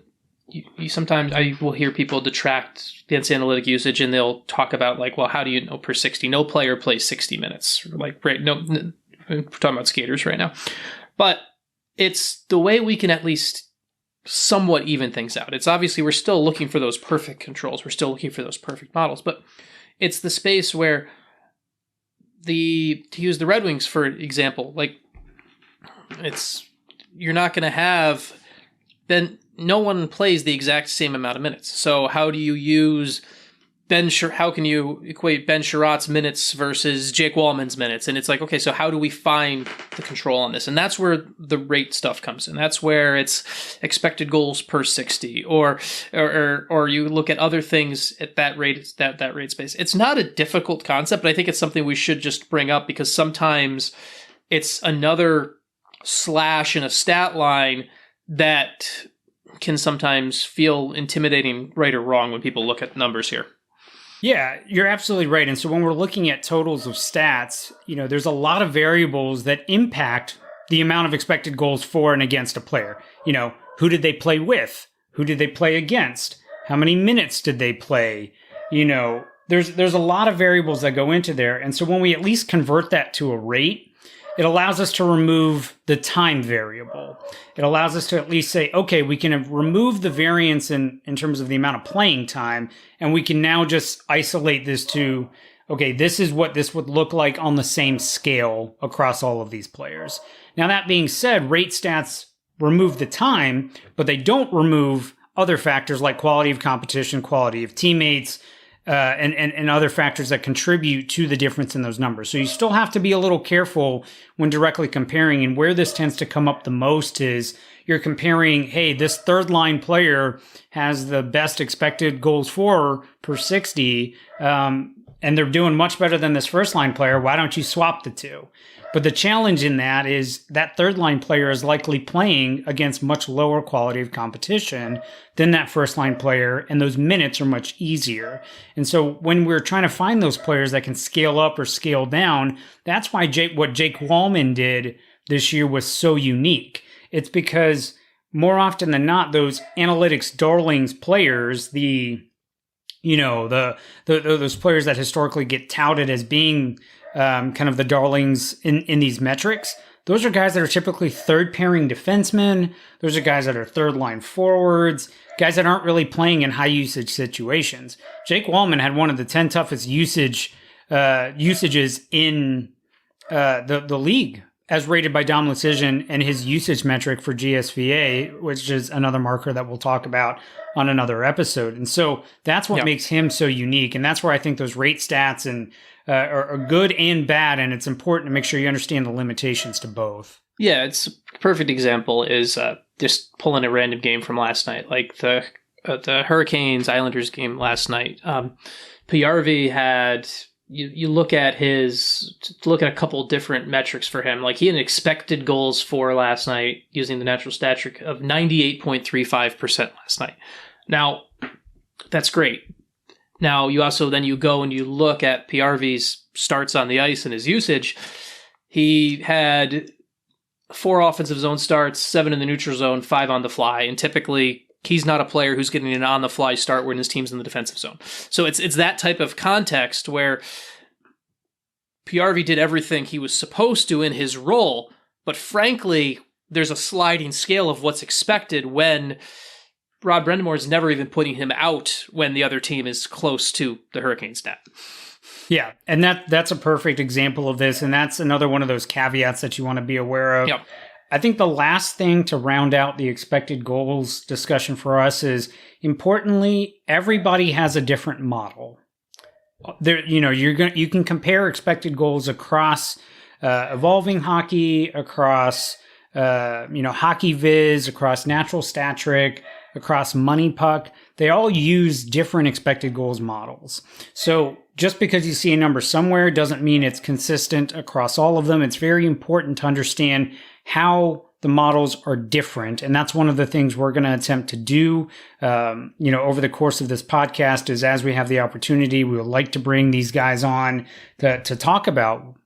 You sometimes I will hear people detract against analytic usage, and they'll talk about like, well, how do you know per 60? No player plays 60 minutes. Like, right? No, we're talking about skaters right now, but it's the way we can at least somewhat even things out. It's obviously we're still looking for those perfect controls. We're still looking for those perfect models, but it's the space where to use the Red Wings for example, like you're not going to have then. No one plays the exact same amount of minutes. So how do you use how can you equate Ben Sherratt's minutes versus Jake Wallman's minutes? And it's like, okay, so how do we find the control on this? And that's where the rate stuff comes in. That's where it's expected goals per 60, or you look at other things at that rate, that rate space. It's not a difficult concept, but I think it's something we should just bring up, because sometimes it's another slash in a stat line that can sometimes feel intimidating, right or wrong, when people look at numbers here. Yeah, you're absolutely right. And so when we're looking at totals of stats, there's a lot of variables that impact the amount of expected goals for and against a player. Who did they play with? Who did they play against? How many minutes did they play? There's a lot of variables that go into there. And so when we at least convert that to a rate, it allows us to remove the time variable. It allows us to at least say, okay, we can remove the variance in terms of the amount of playing time, and we can now just isolate this to, okay, this is what this would look like on the same scale across all of these players. Now, that being said, rate stats remove the time, but they don't remove other factors like quality of competition, quality of teammates, and other factors that contribute to the difference in those numbers. So you still have to be a little careful when directly comparing. And where this tends to come up the most is you're comparing, hey, this third line player has the best expected goals for per 60, and they're doing much better than this first line player. Why don't you swap the two? But the challenge in that is that third line player is likely playing against much lower quality of competition than that first line player, and those minutes are much easier. And so when we're trying to find those players that can scale up or scale down, that's why what Jake Wallman did this year was so unique. It's because more often than not, those analytics darlings players, those players that historically get touted as being kind of the darlings in these metrics, those are guys that are typically third pairing defensemen. Those are guys that are third line forwards, guys that aren't really playing in high usage situations. Jake Wallman had one of the 10 toughest usages in the league, as rated by Dom Lucian, and his usage metric for GSVA, which is another marker that we'll talk about on another episode. And so that's what makes him so unique. And that's where I think those rate stats and are good and bad. And it's important to make sure you understand the limitations to both. Yeah, it's a perfect example is just pulling a random game from last night, like the Hurricanes Islanders game last night. PRV had you look at a couple different metrics for him. Like he had an expected goals for last night using the natural stat trick of 98.35% last night. Now, that's great. Now, you also then you go and you look at PRV's starts on the ice and his usage. He had 4 offensive zone starts, 7 in the neutral zone, 5 on the fly, and typically he's not a player who's getting an on-the-fly start when his team's in the defensive zone. So it's that type of context where PRV did everything he was supposed to in his role, but frankly, there's a sliding scale of what's expected when Rob Brendamore is never even putting him out when the other team is close to the Hurricanes net. Yeah, and that's a perfect example of this, and that's another one of those caveats that you want to be aware of. Yep. I think the last thing to round out the expected goals discussion for us is, importantly, everybody has a different model. There, you can compare expected goals across evolving hockey, across Hockey Viz, across Natural Stat Trick, across Money Puck. They all use different expected goals models. So just because you see a number somewhere doesn't mean it's consistent across all of them. It's very important to understand how the models are different. And that's one of the things we're going to attempt to do, over the course of this podcast, is as we have the opportunity, we would like to bring these guys on to talk about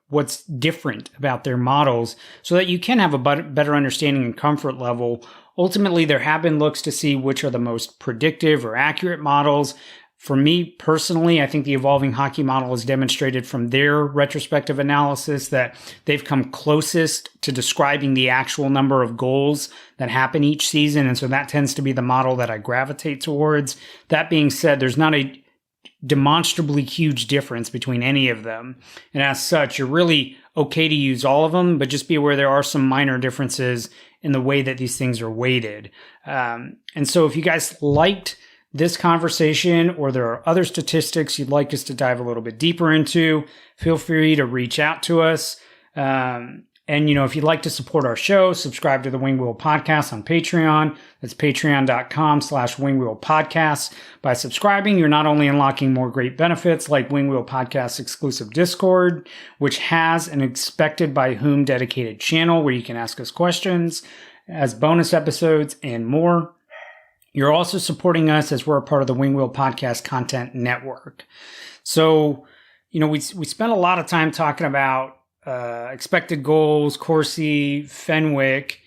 what's different about their models so that you can have a better understanding and comfort level. Ultimately, there have been looks to see which are the most predictive or accurate models. For me personally, I think the evolving hockey model has demonstrated from their retrospective analysis that they've come closest to describing the actual number of goals that happen each season. And so that tends to be the model that I gravitate towards. That being said, there's not a demonstrably huge difference between any of them. And as such, you're really okay to use all of them, but just be aware there are some minor differences in the way that these things are weighted. And so if you guys liked this conversation, or there are other statistics you'd like us to dive a little bit deeper into, feel free to reach out to us. And, if you'd like to support our show, subscribe to the Wing Wheel Podcast on Patreon. That's patreon.com/Wing Podcast. By subscribing, you're not only unlocking more great benefits like Wing Wheel Podcast exclusive Discord, which has an Expected by Whom dedicated channel where you can ask us questions, as bonus episodes, and more. You're also supporting us as we're a part of the Wing Wheel Podcast Content Network. So, we spent a lot of time talking about expected goals, Corsi, Fenwick,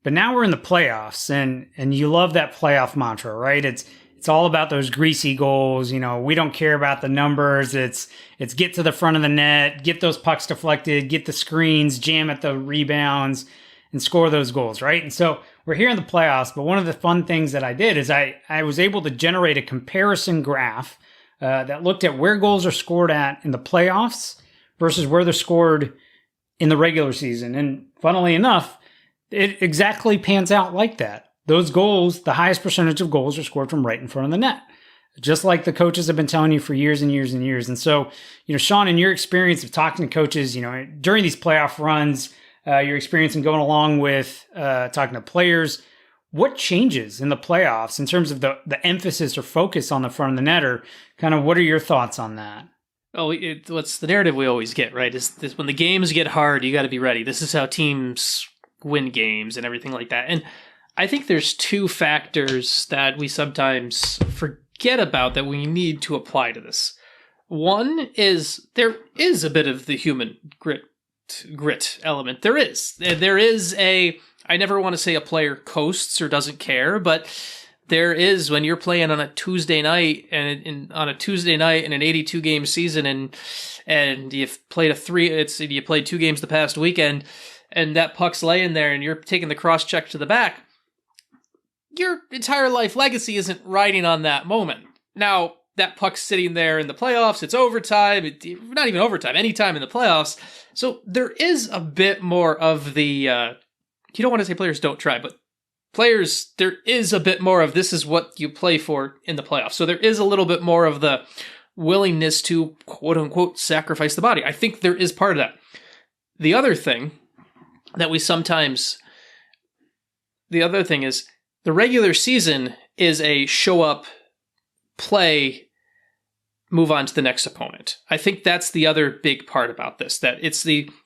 but now we're in the playoffs, and you love that playoff mantra, right? It's all about those greasy goals. We don't care about the numbers. It's get to the front of the net, get those pucks deflected, get the screens, jam at the rebounds, and score those goals, right? And so we're here in the playoffs, but one of the fun things that I did is I was able to generate a comparison graph that looked at where goals are scored at in the playoffs versus where they're scored in the regular season. And funnily enough, it exactly pans out like that. Those goals, the highest percentage of goals are scored from right in front of the net, just like the coaches have been telling you for years and years and years. And so, Sean, in your experience of talking to coaches, during these playoff runs, your experience in going along with talking to players, what changes in the playoffs in terms of the emphasis or focus on the front of the net, or kind of what are your thoughts on that? Oh, what's the narrative we always get, right? Is this, when the games get hard, you got to be ready. This is how teams win games and everything like that. And I think there's two factors that we sometimes forget about that we need to apply to this. One is there is a bit of the human grit element. There is I never want to say a player coasts or doesn't care, but there is, when you're playing on a Tuesday night and in an 82 game season and you've played you played 2 games the past weekend and that puck's laying there and you're taking the cross check to the back, your entire life legacy isn't riding on that moment. Now, that puck's sitting there in the playoffs. It's overtime. Not even overtime. Anytime in the playoffs. So there is a bit more of the... you don't want to say players don't try, but players, there is a bit more of this is what you play for in the playoffs. So there is a little bit more of the willingness to, quote-unquote, sacrifice the body. I think there is part of that. The other thing is the regular season is a show up, play, move on to the next opponent. I think that's the other big part about this, that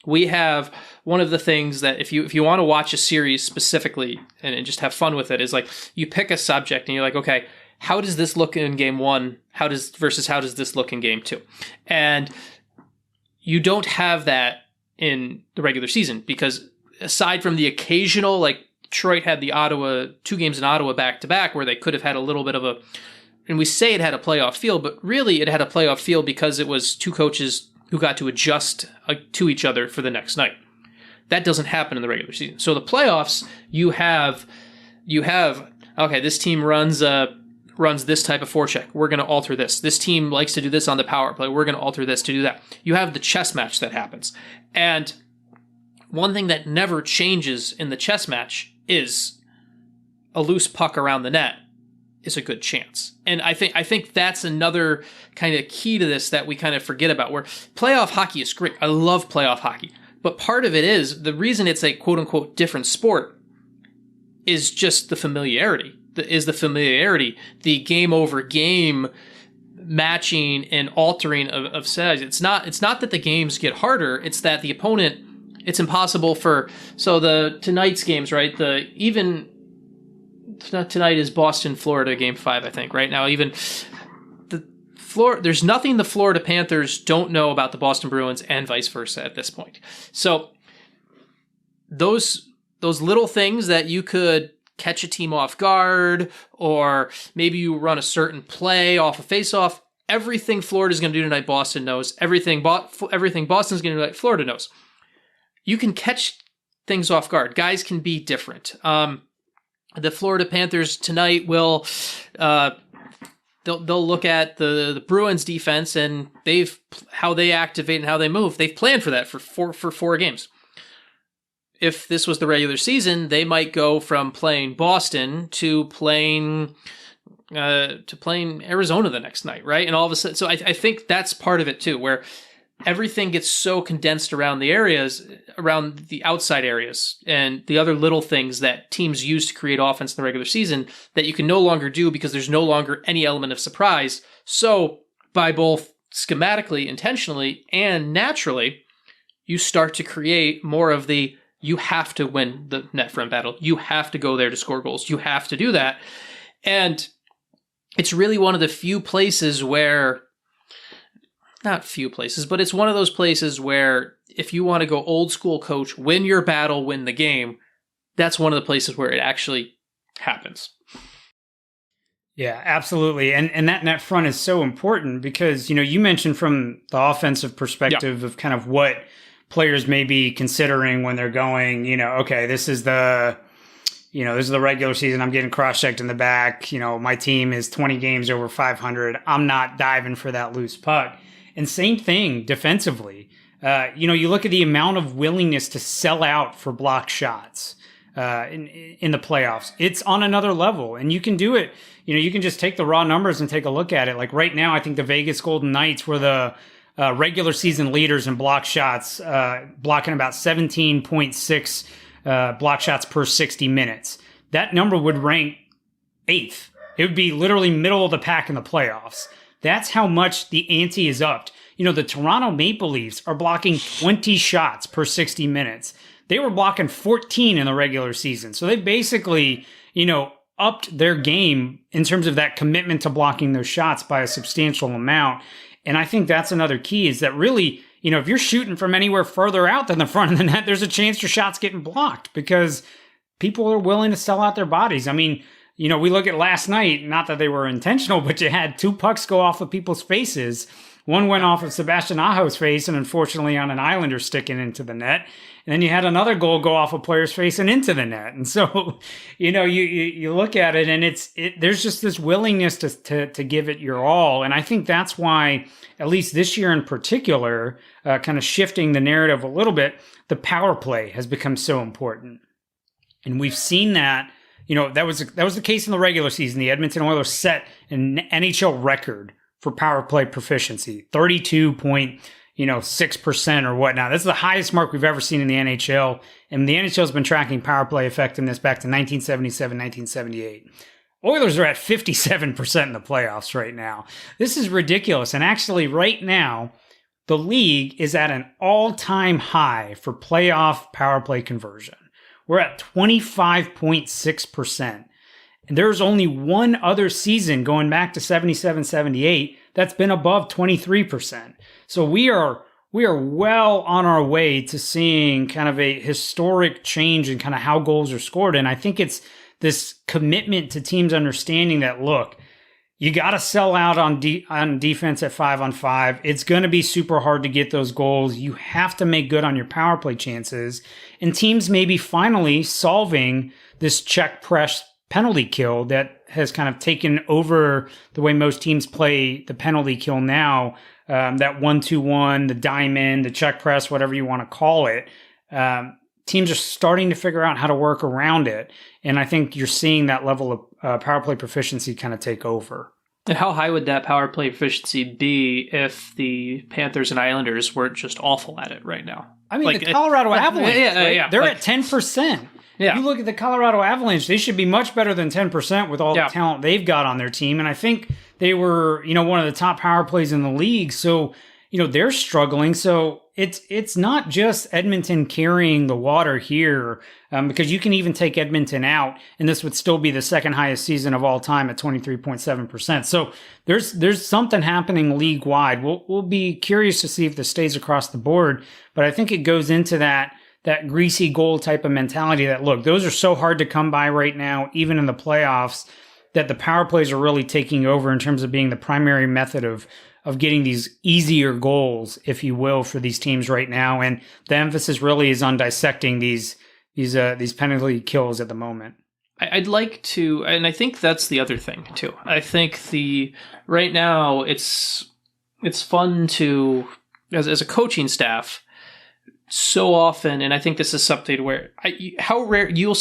we have one of the things that if you want to watch a series specifically and just have fun with it is like you pick a subject and you're like, okay, how does this look in game 1? How does this look in game 2? And you don't have that in the regular season because aside from the occasional, like Detroit had the 2 games in Ottawa back to back where they could have had a little bit of and we say it had a playoff feel, but really it had a playoff feel because it was 2 coaches who got to adjust to each other for the next night. That doesn't happen in the regular season. So the playoffs, you have okay, this team runs this type of forecheck. We're going to alter this. This team likes to do this on the power play. We're going to alter this to do that. You have the chess match that happens. And one thing that never changes in the chess match is a loose puck around the net is a good chance. And I think that's another kind of key to this that we kind of forget about, where playoff hockey is great. I love playoff hockey. But part of it is, the reason it's a quote-unquote different sport is just the familiarity. The game-over-game matching and altering of sides. It's not that the games get harder, it's that the opponent, it's impossible for, so tonight's games, right? Tonight is Boston, Florida, game 5, I think, right? Now, even there's nothing the Florida Panthers don't know about the Boston Bruins and vice versa at this point. So those little things that you could catch a team off guard, or maybe you run a certain play off a face-off, everything Florida's going to do tonight, Boston knows. Everything Boston's going to do tonight, Florida knows. You can catch things off guard. Guys can be different. The Florida Panthers tonight will they'll look at the Bruins defense, and how they activate and how they move. They've planned for that for four games. If this was the regular season, they might go from playing Boston to playing Arizona the next night, right? And all of a sudden, so I think that's part of it too, where everything gets so condensed around the areas, around the outside areas, and the other little things that teams use to create offense in the regular season that you can no longer do because there's no longer any element of surprise. So by both schematically, intentionally, and naturally, you start to create more of the, you have to win the net front battle. You have to go there to score goals. You have to do that. And it's really one of the few places where, not few places, but it's one of those places where if you want to go old school coach, win your battle, win the game, that's one of the places where it actually happens. Yeah, absolutely. And that net front is so important because, you mentioned from the offensive perspective of kind of what players may be considering when they're going, okay, this is the regular season. I'm getting cross-checked in the back. My team is 20 games over 500. I'm not diving for that loose puck. And same thing defensively. You look at the amount of willingness to sell out for block shots in the playoffs. It's on another level, and you can do it. You can just take the raw numbers and take a look at it. Like right now, I think the Vegas Golden Knights were the regular season leaders in block shots, blocking about 17.6 block shots per 60 minutes. That number would rank 8th. It would be literally middle of the pack in the playoffs. That's how much the ante is upped. The Toronto Maple Leafs are blocking 20 shots per 60 minutes. They were blocking 14 in the regular season. So they basically, upped their game in terms of that commitment to blocking those shots by a substantial amount. And I think that's another key is that really, if you're shooting from anywhere further out than the front of the net, there's a chance your shot's getting blocked because people are willing to sell out their bodies. I mean, we look at last night, not that they were intentional, but you had 2 pucks go off of people's faces. One went off of Sebastian Aho's face and unfortunately on an Islander sticking into the net. And then you had another goal go off a player's face and into the net. And so, you look at it and there's just this willingness to give it your all. And I think that's why, at least this year in particular, kind of shifting the narrative a little bit, the power play has become so important. And we've seen that. That was the case in the regular season. The Edmonton Oilers set an NHL record for power play proficiency, 32.6% or whatnot. That's the highest mark we've ever seen in the NHL. And the NHL has been tracking power play effectiveness back to 1977, 1978. Oilers are at 57% in the playoffs right now. This is ridiculous. And actually, right now, the league is at an all-time high for playoff power play conversion. We're at 25.6%. And there's only one other season going back to 77-78 that's been above 23%. So we are well on our way to seeing kind of a historic change in kind of how goals are scored. And I think it's this commitment to teams understanding that, look, You got to sell out on defense at 5-on-5. It's going to be super hard to get those goals. You have to make good on your power play chances. And teams may be finally solving this check press penalty kill that has kind of taken over the way most teams play the penalty kill now. That 1-2-1, the diamond, the check press, whatever you want to call it. Teams are starting to figure out how to work around it. And I think you're seeing that level of power play proficiency kind of take over. And how high would that power play proficiency be if the Panthers and Islanders weren't just awful at it right now? I mean, like, the Colorado Avalanche, they're like, at 10%. Yeah. You look at the Colorado Avalanche, they should be much better than 10% with all the talent they've got on their team. And I think they were, one of the top power plays in the league. So, they're struggling. So it's not just Edmonton carrying the water here, because you can even take Edmonton out, and this would still be the second highest season of all time at 23.7%. So there's something happening league wide. We'll be curious to see if this stays across the board, but I think it goes into that greasy goal type of mentality that, look, those are so hard to come by right now, even in the playoffs, that the power plays are really taking over in terms of being the primary method of getting these easier goals, if you will, for these teams right now. And the emphasis really is on dissecting these penalty kills at the moment. I'd like to, and I think that's the other thing too. I think right now it's fun to, as a coaching staff, so often, and I think this is something where how rare you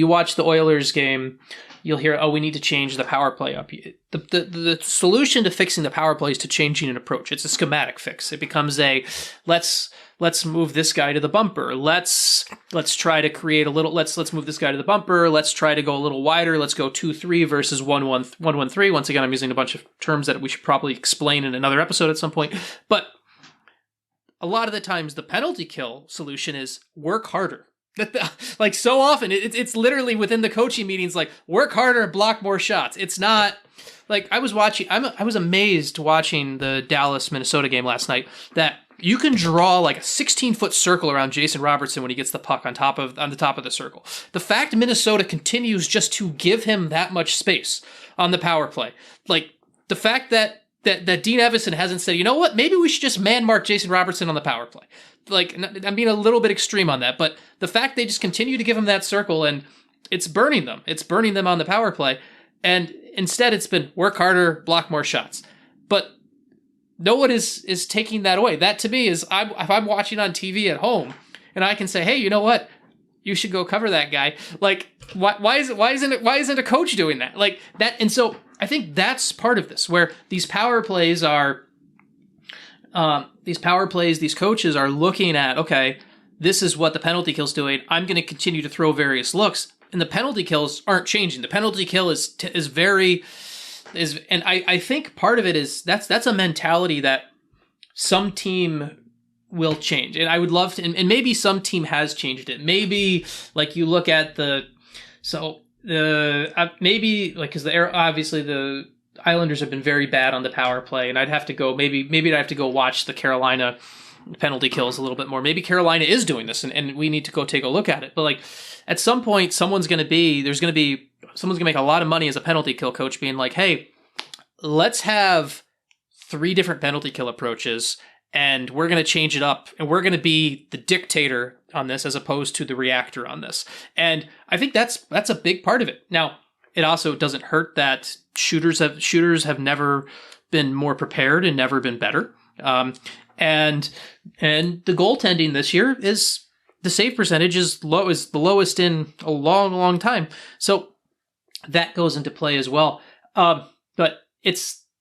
watch the Oilers game, you'll hear, we need to change the power play up. The solution to fixing the power play is to changing an approach. It's a schematic fix. It becomes let's move this guy to the bumper. Let's try to create a little, let's move this guy to the bumper. Let's try to go a little wider. Let's go 2-3 versus 1-1-1-1-3. Once again, I'm using a bunch of terms that we should probably explain in another episode at some point. But a lot of the times the penalty kill solution is work harder. Like, so often it's literally within the coaching meetings, like, work harder, block more shots. It's not like I was amazed watching the Dallas Minnesota game last night that you can draw like a 16-foot circle around Jason Robertson when he gets the puck on the top of the circle. The fact Minnesota continues just to give him that much space on the power play, like the fact that Dean Evison hasn't said, you know what, maybe we should just man mark Jason Robertson on the power play. Like, I'm being a little bit extreme on that, but the fact they just continue to give him that circle, and it's burning them. It's burning them on the power play. And instead it's been work harder, block more shots. But no one is taking that away. That to me is, if I'm watching on TV at home and I can say, hey, you know what? You should go cover that guy. Like, why isn't a coach doing that? Like that. And so I think that's part of this, where these power plays, these coaches are looking at, okay, this is what the penalty kill's doing. I'm going to continue to throw various looks, and the penalty kills aren't changing. The penalty kill is and I think part of it is that's a mentality that some team will change, and I would love to, and maybe some team has changed it. Maybe like you look at maybe like, because obviously the Islanders have been very bad on the power play, and I'd have to go maybe I'd have to go watch the Carolina penalty kills a little bit more. Maybe Carolina is doing this, and we need to go take a look at it. But like, at some point, someone's going to make a lot of money as a penalty kill coach, being like, hey, let's have 3 different penalty kill approaches, and we're going to change it up, and we're going to be the dictator on this as opposed to the reactor on this. And I think that's a big part of it. Now, it also doesn't hurt that shooters have never been more prepared and never been better. And the goaltending this year is, the save percentage is the lowest in a long, long time. So that goes into play as well. But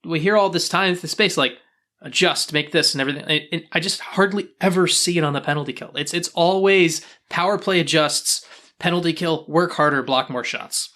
we hear all this time the space, like, adjust, make this and everything. I just hardly ever see it on the penalty kill. It's always power play adjusts, penalty kill, work harder, block more shots.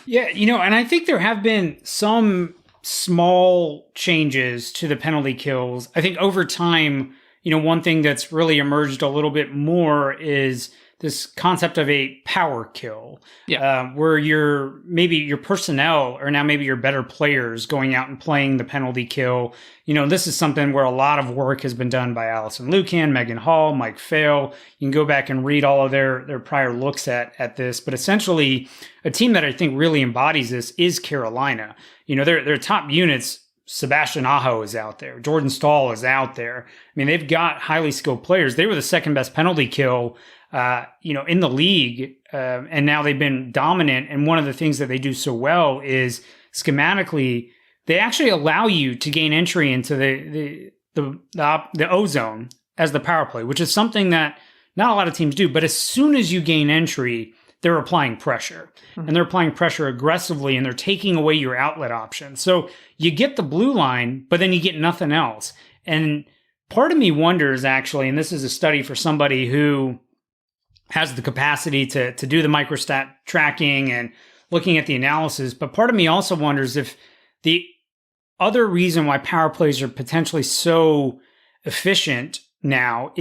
Yeah, and I think there have been some small changes to the penalty kills. I think over time, one thing that's really emerged a little bit more is this concept of a power kill, Yeah. where maybe your personnel are now maybe your better players going out and playing the penalty kill. This is something where a lot of work has been done by Alison, Lukan, Megan Hall, Mike Fail. You can go back and read all of their prior looks at this. But essentially, a team that I think really embodies this is Carolina. Their top units, Sebastian Aho is out there. Jordan Stahl is out there. I mean, they've got highly skilled players. They were the second best penalty kill in the league, and now they've been dominant. And one of the things that they do so well is schematically, they actually allow you to gain entry into the O zone as the power play, which is something that not a lot of teams do. But as soon as you gain entry, they're applying pressure, and they're applying pressure aggressively, and they're taking away your outlet options. So you get the blue line, but then you get nothing else. And part of me wonders, actually, and this is a study for somebody who has the capacity to do the microstat tracking and looking at the analysis. But part of me also wonders if the other reason why power plays are potentially so efficient now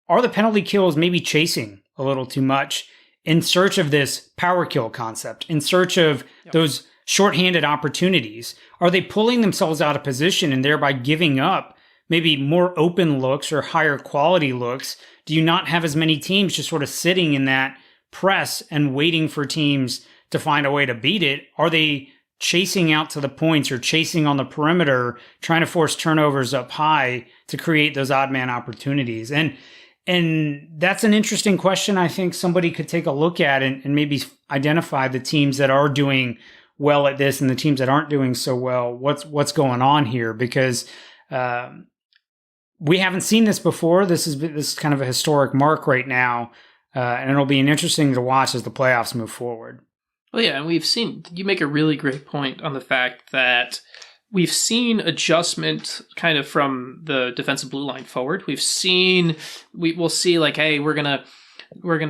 are the penalty kills maybe chasing a little too much in search of this power kill concept, in search of those shorthanded opportunities? Are they pulling themselves out of position and thereby giving up maybe more open looks or higher quality looks? Do you not have as many teams just sort of sitting in that press and waiting for teams to find a way to beat it? Are they chasing out to the points or chasing on the perimeter, trying to force turnovers up high to create those odd man opportunities? And that's an interesting question. I think somebody could take a look at and maybe identify the teams that are doing well at this and the teams that aren't doing so well. What's going on here? Because we haven't seen this before. This is kind of a historic mark right now, and it'll be interesting to watch as the playoffs move forward. Well, yeah, and you make a really great point on the fact that we've seen adjustment kind of from the defensive blue line forward. We'll see like, hey, we're gonna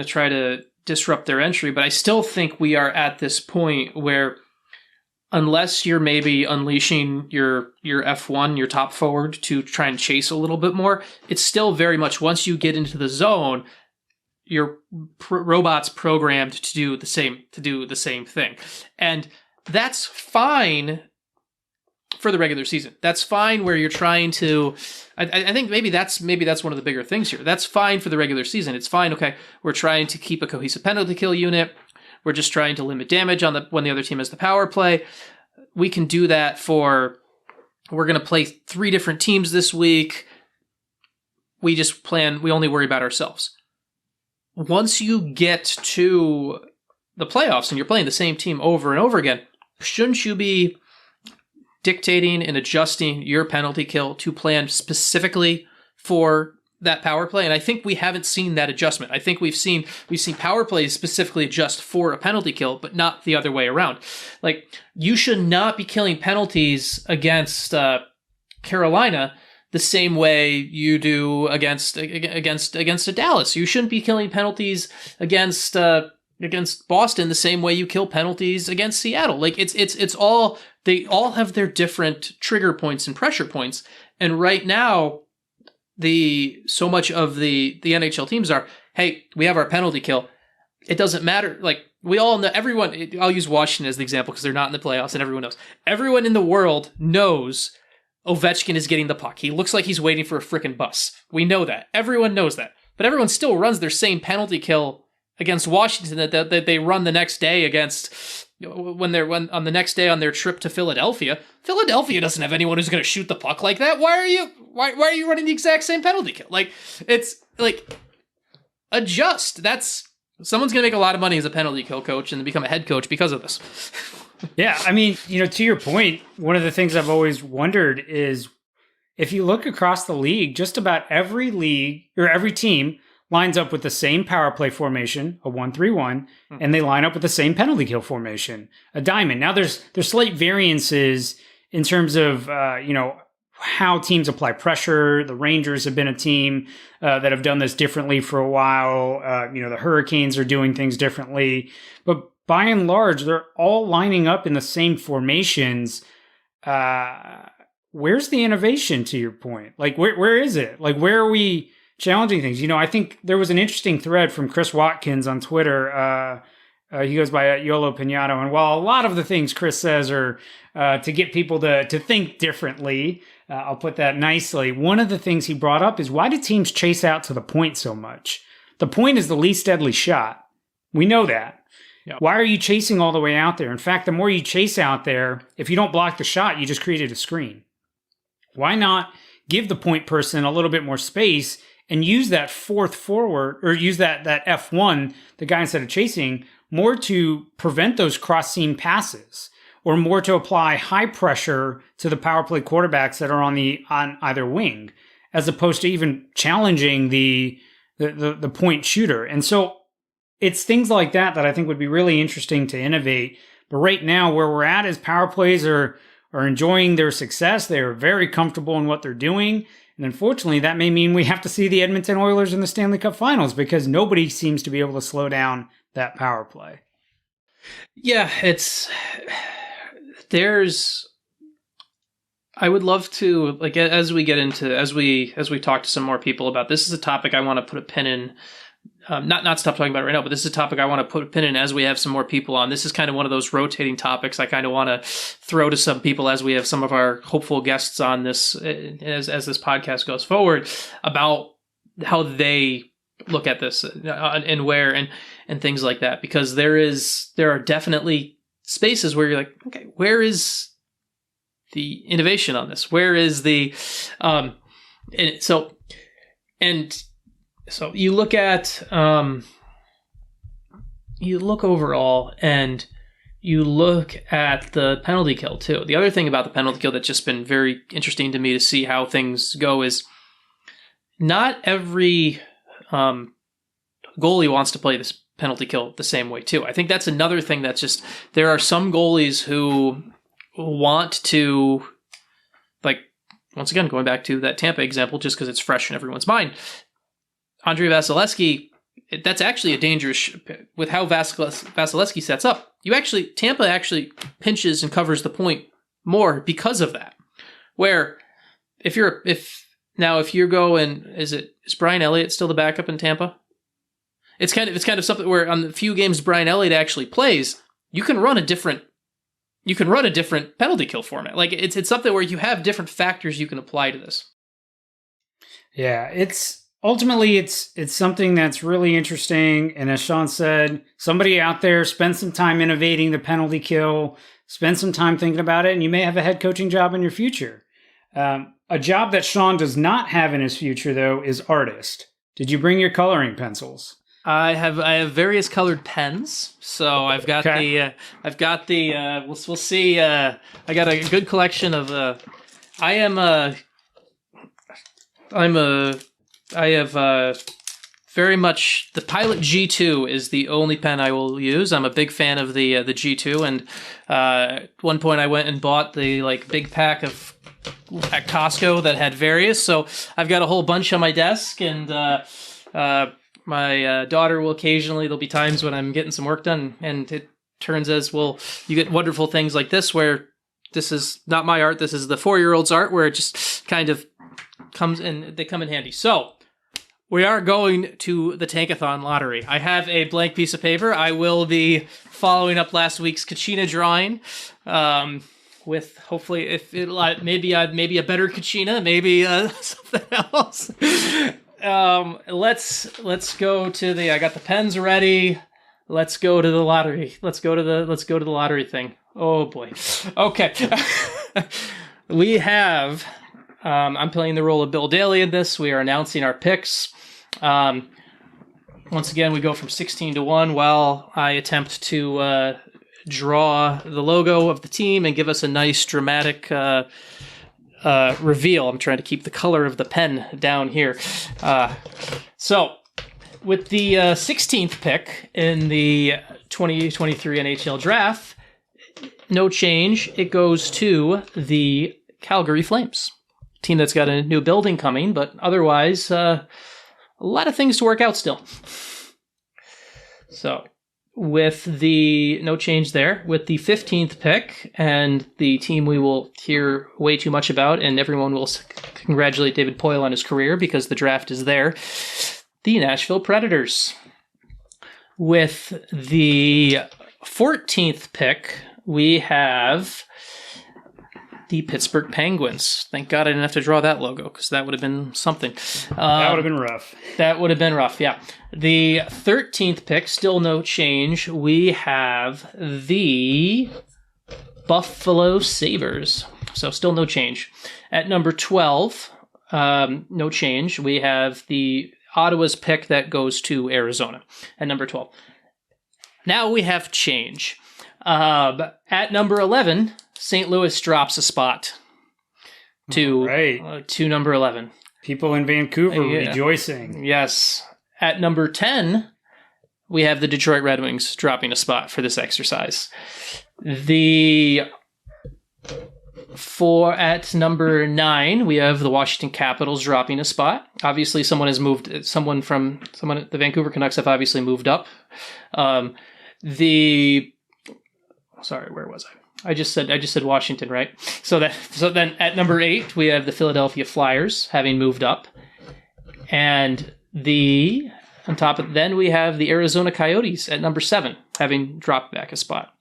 try to disrupt their entry, but I still think we are at this point where unless you're maybe unleashing your F1, your top forward, to try and chase a little bit more, it's still very much once you get into the zone, your robot's programmed to do the same thing, and that's fine for the regular season. That's fine where you're trying to. I think maybe that's one of the bigger things here. That's fine for the regular season. It's fine. Okay, we're trying to keep a cohesive penalty kill unit. We're just trying to limit damage when the other team has the power play. We can do that we're going to play 3 different teams this week. We only worry about ourselves. Once you get to the playoffs and you're playing the same team over and over again, shouldn't you be dictating and adjusting your penalty kill to plan specifically for that power play? And I think we haven't seen that adjustment. I think we've seen power plays specifically adjust for a penalty kill, but not the other way around. Like, you should not be killing penalties against Carolina the same way you do against a Dallas. You shouldn't be killing penalties against Boston the same way you kill penalties against Seattle. Like, it's all, they all have their different trigger points and pressure points. And right now, so much of the NHL teams are, hey, we have our penalty kill. It doesn't matter. Like, we all know, I'll use Washington as the example because they're not in the playoffs and everyone knows. Everyone in the world knows Ovechkin is getting the puck. He looks like he's waiting for a freaking bus. We know that. Everyone knows that. But everyone still runs their same penalty kill against Washington that they run the next day when on the next day on their trip to Philadelphia. Philadelphia doesn't have anyone who's going to shoot the puck like that. Why are you running the exact same penalty kill? Like, it's like, adjust. Someone's going to make a lot of money as a penalty kill coach and become a head coach because of this. Yeah, I mean, to your point, one of the things I've always wondered is if you look across the league, just about every league or every team lines up with the same power play formation, a 1-3-1, and they line up with the same penalty kill formation, a diamond. Now, there's slight variances in terms of how teams apply pressure. The Rangers have been a team that have done this differently for a while. The Hurricanes are doing things differently, but by and large, they're all lining up in the same formations. Where's the innovation, to your point? Like, where is it? Like, where are we challenging things. I think there was an interesting thread from Chris Watkins on Twitter. He goes by Yolo Pinato. And while a lot of the things Chris says are to get people to think differently, I'll put that nicely. One of the things he brought up is, why do teams chase out to the point so much? The point is the least deadly shot. We know that. Yeah. Why are you chasing all the way out there? In fact, the more you chase out there, if you don't block the shot, you just created a screen. Why not give the point person a little bit more space and use that fourth forward, or use that F1, the guy instead of chasing, more to prevent those cross-seam passes, or more to apply high pressure to the power play quarterbacks that are on either wing, as opposed to even challenging the point shooter. And so it's things like that I think would be really interesting to innovate. But right now, where we're at is power plays are enjoying their success. They're very comfortable in what they're doing. And unfortunately, that may mean we have to see the Edmonton Oilers in the Stanley Cup Finals, because nobody seems to be able to slow down that power play. Yeah, I would love to, like, as we talk to some more people about this, is a topic I want to put a pin in. Not stop talking about it right now, but this is a topic I want to put a pin in as we have some more people on. This is kind of one of those rotating topics I kind of want to throw to some people as we have some of our hopeful guests on this, as this podcast goes forward, about how they look at this and where and things like that. Because there are definitely spaces where you're like, okay, where is the innovation on this? Where is the So you look at, you look overall, and you look at the penalty kill too. The other thing about the penalty kill that's just been very interesting to me to see how things go is, not every goalie wants to play this penalty kill the same way too. I think that's another thing that's just, there are some goalies who want to, like, once again, going back to that Tampa example, just because it's fresh in everyone's mind, Andrei Vasilevsky, that's actually a dangerous, with how Vasilevsky sets up. Tampa actually pinches and covers the point more because of that. Where if you're going, is Brian Elliott still the backup in Tampa? It's kind of something where on the few games Brian Elliott actually plays, you can run a different penalty kill format. Like, it's something where you have different factors you can apply to this. Yeah, ultimately, it's something that's really interesting. And as Sean said, somebody out there spend some time innovating the penalty kill, spend some time thinking about it, and you may have a head coaching job in your future. A job that Sean does not have in his future, though, is artist. Did you bring your coloring pencils? I have various colored pens. So I've got we'll see. I got a good collection of, I have very much, the Pilot G2 is the only pen I will use. I'm a big fan of the G2, and at one point I went and bought the big pack of at Costco that had various. So I've got a whole bunch on my desk, and my daughter will occasionally, there'll be times when I'm getting some work done, and it turns as, well, you get wonderful things like this where this is not my art, this is the 4-year-old's art, where it just kind of comes in, they come in handy. So we are going to the Tankathon lottery. I have a blank piece of paper. I will be following up last week's Kachina drawing, with hopefully maybe a better Kachina, maybe something else. Let's go to the. I got the pens ready. Let's go to the lottery. Let's go to the lottery thing. Oh boy. Okay. We have. I'm playing the role of Bill Daly in this. We are announcing our picks. Once again, we go from 16 to 1 while I attempt to draw the logo of the team and give us a nice dramatic reveal. I'm trying to keep the color of the pen down here. So, with the 16th pick in the 2023 NHL draft, no change. It goes to the Calgary Flames. Team that's got a new building coming, but otherwise, a lot of things to work out still. So, with the no change there, with the 15th pick, and the team we will hear way too much about, and everyone will congratulate David Poyle on his career because the draft is there, the Nashville Predators. With the 14th pick, we have the Pittsburgh Penguins. Thank God I didn't have to draw that logo, because that would have been something. That would have been rough. That would have been rough, yeah. The 13th pick, still no change. We have the Buffalo Sabres. So still no change. At number 12, no change. We have the Ottawa's pick that goes to Arizona at number 12. Now we have change. At number 11, St. Louis drops a spot to number 11. People in Vancouver rejoicing. Yes. At number 10, we have the Detroit Red Wings dropping a spot for this exercise. At number 9, we have the Washington Capitals dropping a spot. Obviously, the Vancouver Canucks have obviously moved up. Sorry, where was I? I just said Washington, right? So then at number 8, we have the Philadelphia Flyers having moved up. And on top of then we have the Arizona Coyotes at number 7, having dropped back a spot.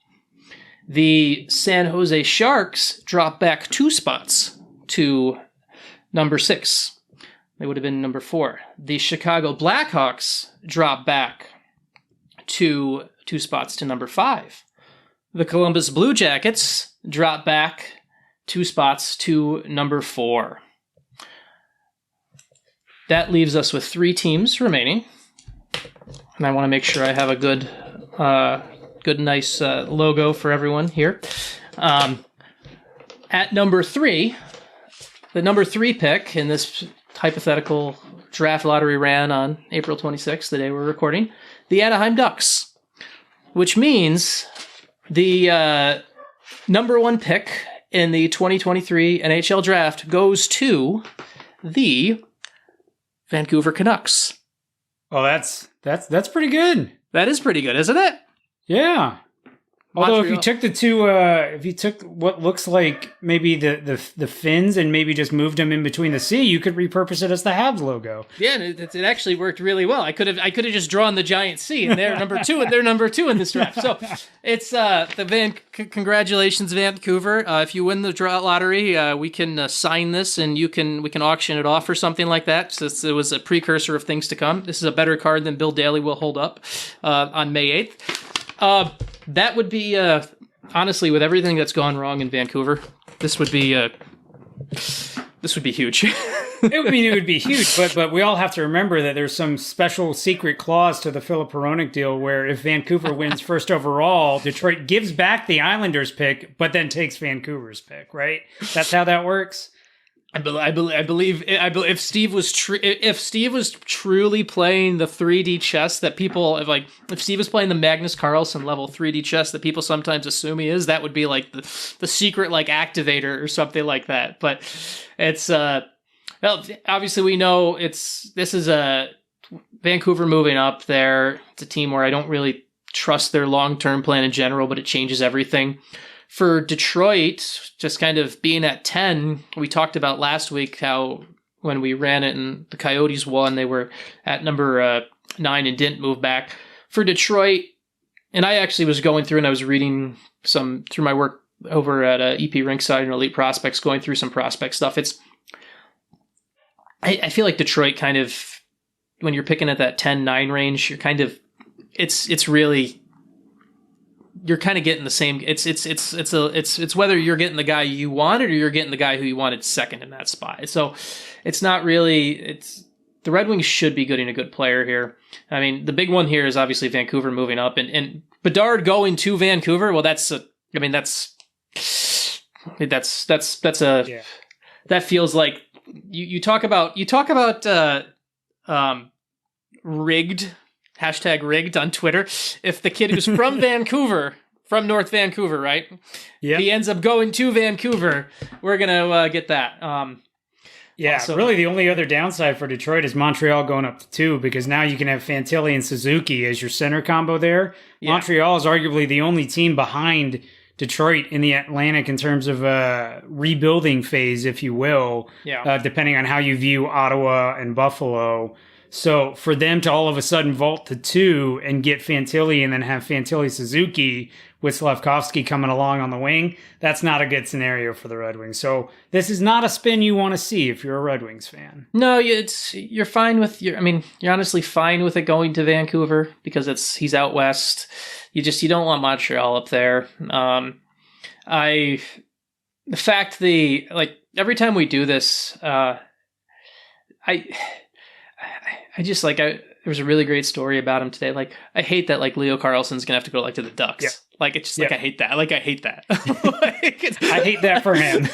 The San Jose Sharks drop back 2 spots to number 6. They would have been number 4. The Chicago Blackhawks drop back 2 spots to number 5. The Columbus Blue Jackets drop back 2 spots to number 4. That leaves us with 3 teams remaining. And I want to make sure I have a good, nice logo for everyone here. At number 3, the number 3 pick in this hypothetical draft lottery ran on April 26th, the day we're recording, the Anaheim Ducks, which means the number 1 pick in the 2023 NHL draft goes to the Vancouver Canucks. Oh, that's pretty good. That is pretty good, isn't it? Yeah. Although Montreal. if you took what looks like maybe the fins and maybe just moved them in between the C, you could repurpose it as the Habs logo. Yeah, and it actually worked really well. I could have just drawn the giant C, and they're number 2, and they're number 2 in this draft. So it's congratulations, Vancouver. If you win the draw lottery, we can sign this, and we can auction it off or something like that. So it was a precursor of things to come. This is a better card than Bill Daly will hold up on May 8th. That would be, honestly, with everything that's gone wrong in Vancouver, this would be huge. it would be huge, but we all have to remember that there's some special secret clause to the Filip Hronek deal where if Vancouver wins first overall, Detroit gives back the Islanders pick, but then takes Vancouver's pick, right? That's how that works. I believe if Steve was truly playing the 3D chess that people if Steve was playing the Magnus Carlsen level 3D chess that people sometimes assume he is, that would be like the secret activator or something like that. But it's obviously we know this is a Vancouver moving up there. It's a team where I don't really trust their long-term plan in general, but it changes everything. For Detroit, just kind of being at 10, we talked about last week how when we ran it and the Coyotes won, they were at number 9 and didn't move back. For Detroit, and I actually was going through and I was reading some through my work over at EP Rinkside and Elite Prospects, going through some prospect stuff. I feel like Detroit kind of, when you're picking at that 10-9 range, you're kind of, it's really, you're kind of getting the same. It's whether you're getting the guy you wanted or you're getting the guy who you wanted second in that spot. So it's not really. The Red Wings should be getting a good player here. I mean, the big one here is obviously Vancouver moving up and Bedard going to Vancouver. Well, that feels like you talk about rigged. #rigged on Twitter. If the kid who's from Vancouver, from North Vancouver, right? Yeah. He ends up going to Vancouver, we're going to get that. Yeah, So, really the only other downside for Detroit is Montreal going up to 2, because now you can have Fantilli and Suzuki as your center combo there. Yeah. Montreal is arguably the only team behind Detroit in the Atlantic in terms of rebuilding phase, if you will, depending on how you view Ottawa and Buffalo. So for them to all of a sudden vault to 2 and get Fantilli and then have Fantilli Suzuki with Slavkovsky coming along on the wing, that's not a good scenario for the Red Wings. So this is not a spin you want to see if you're a Red Wings fan. No, you're fine with you're honestly fine with it going to Vancouver because he's out west. You don't want Montreal up there. Every time we do this, there was a really great story about him today. Like, I hate that, Leo Carlson's going to have to go, to the Ducks. Yeah. I hate that. I hate that. I hate that for him.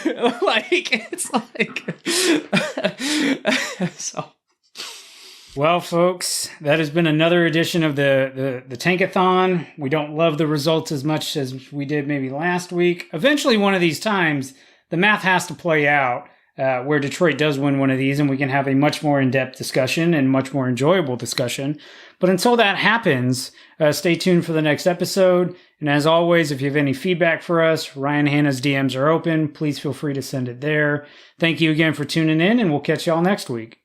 So. Well, folks, that has been another edition of the Tankathon. We don't love the results as much as we did maybe last week. Eventually, one of these times, the math has to play out. Where Detroit does win one of these, and we can have a much more in-depth discussion and much more enjoyable discussion. But until that happens, stay tuned for the next episode. And as always, if you have any feedback for us, Ryan Hanna's DMs are open. Please feel free to send it there. Thank you again for tuning in, and we'll catch y'all next week.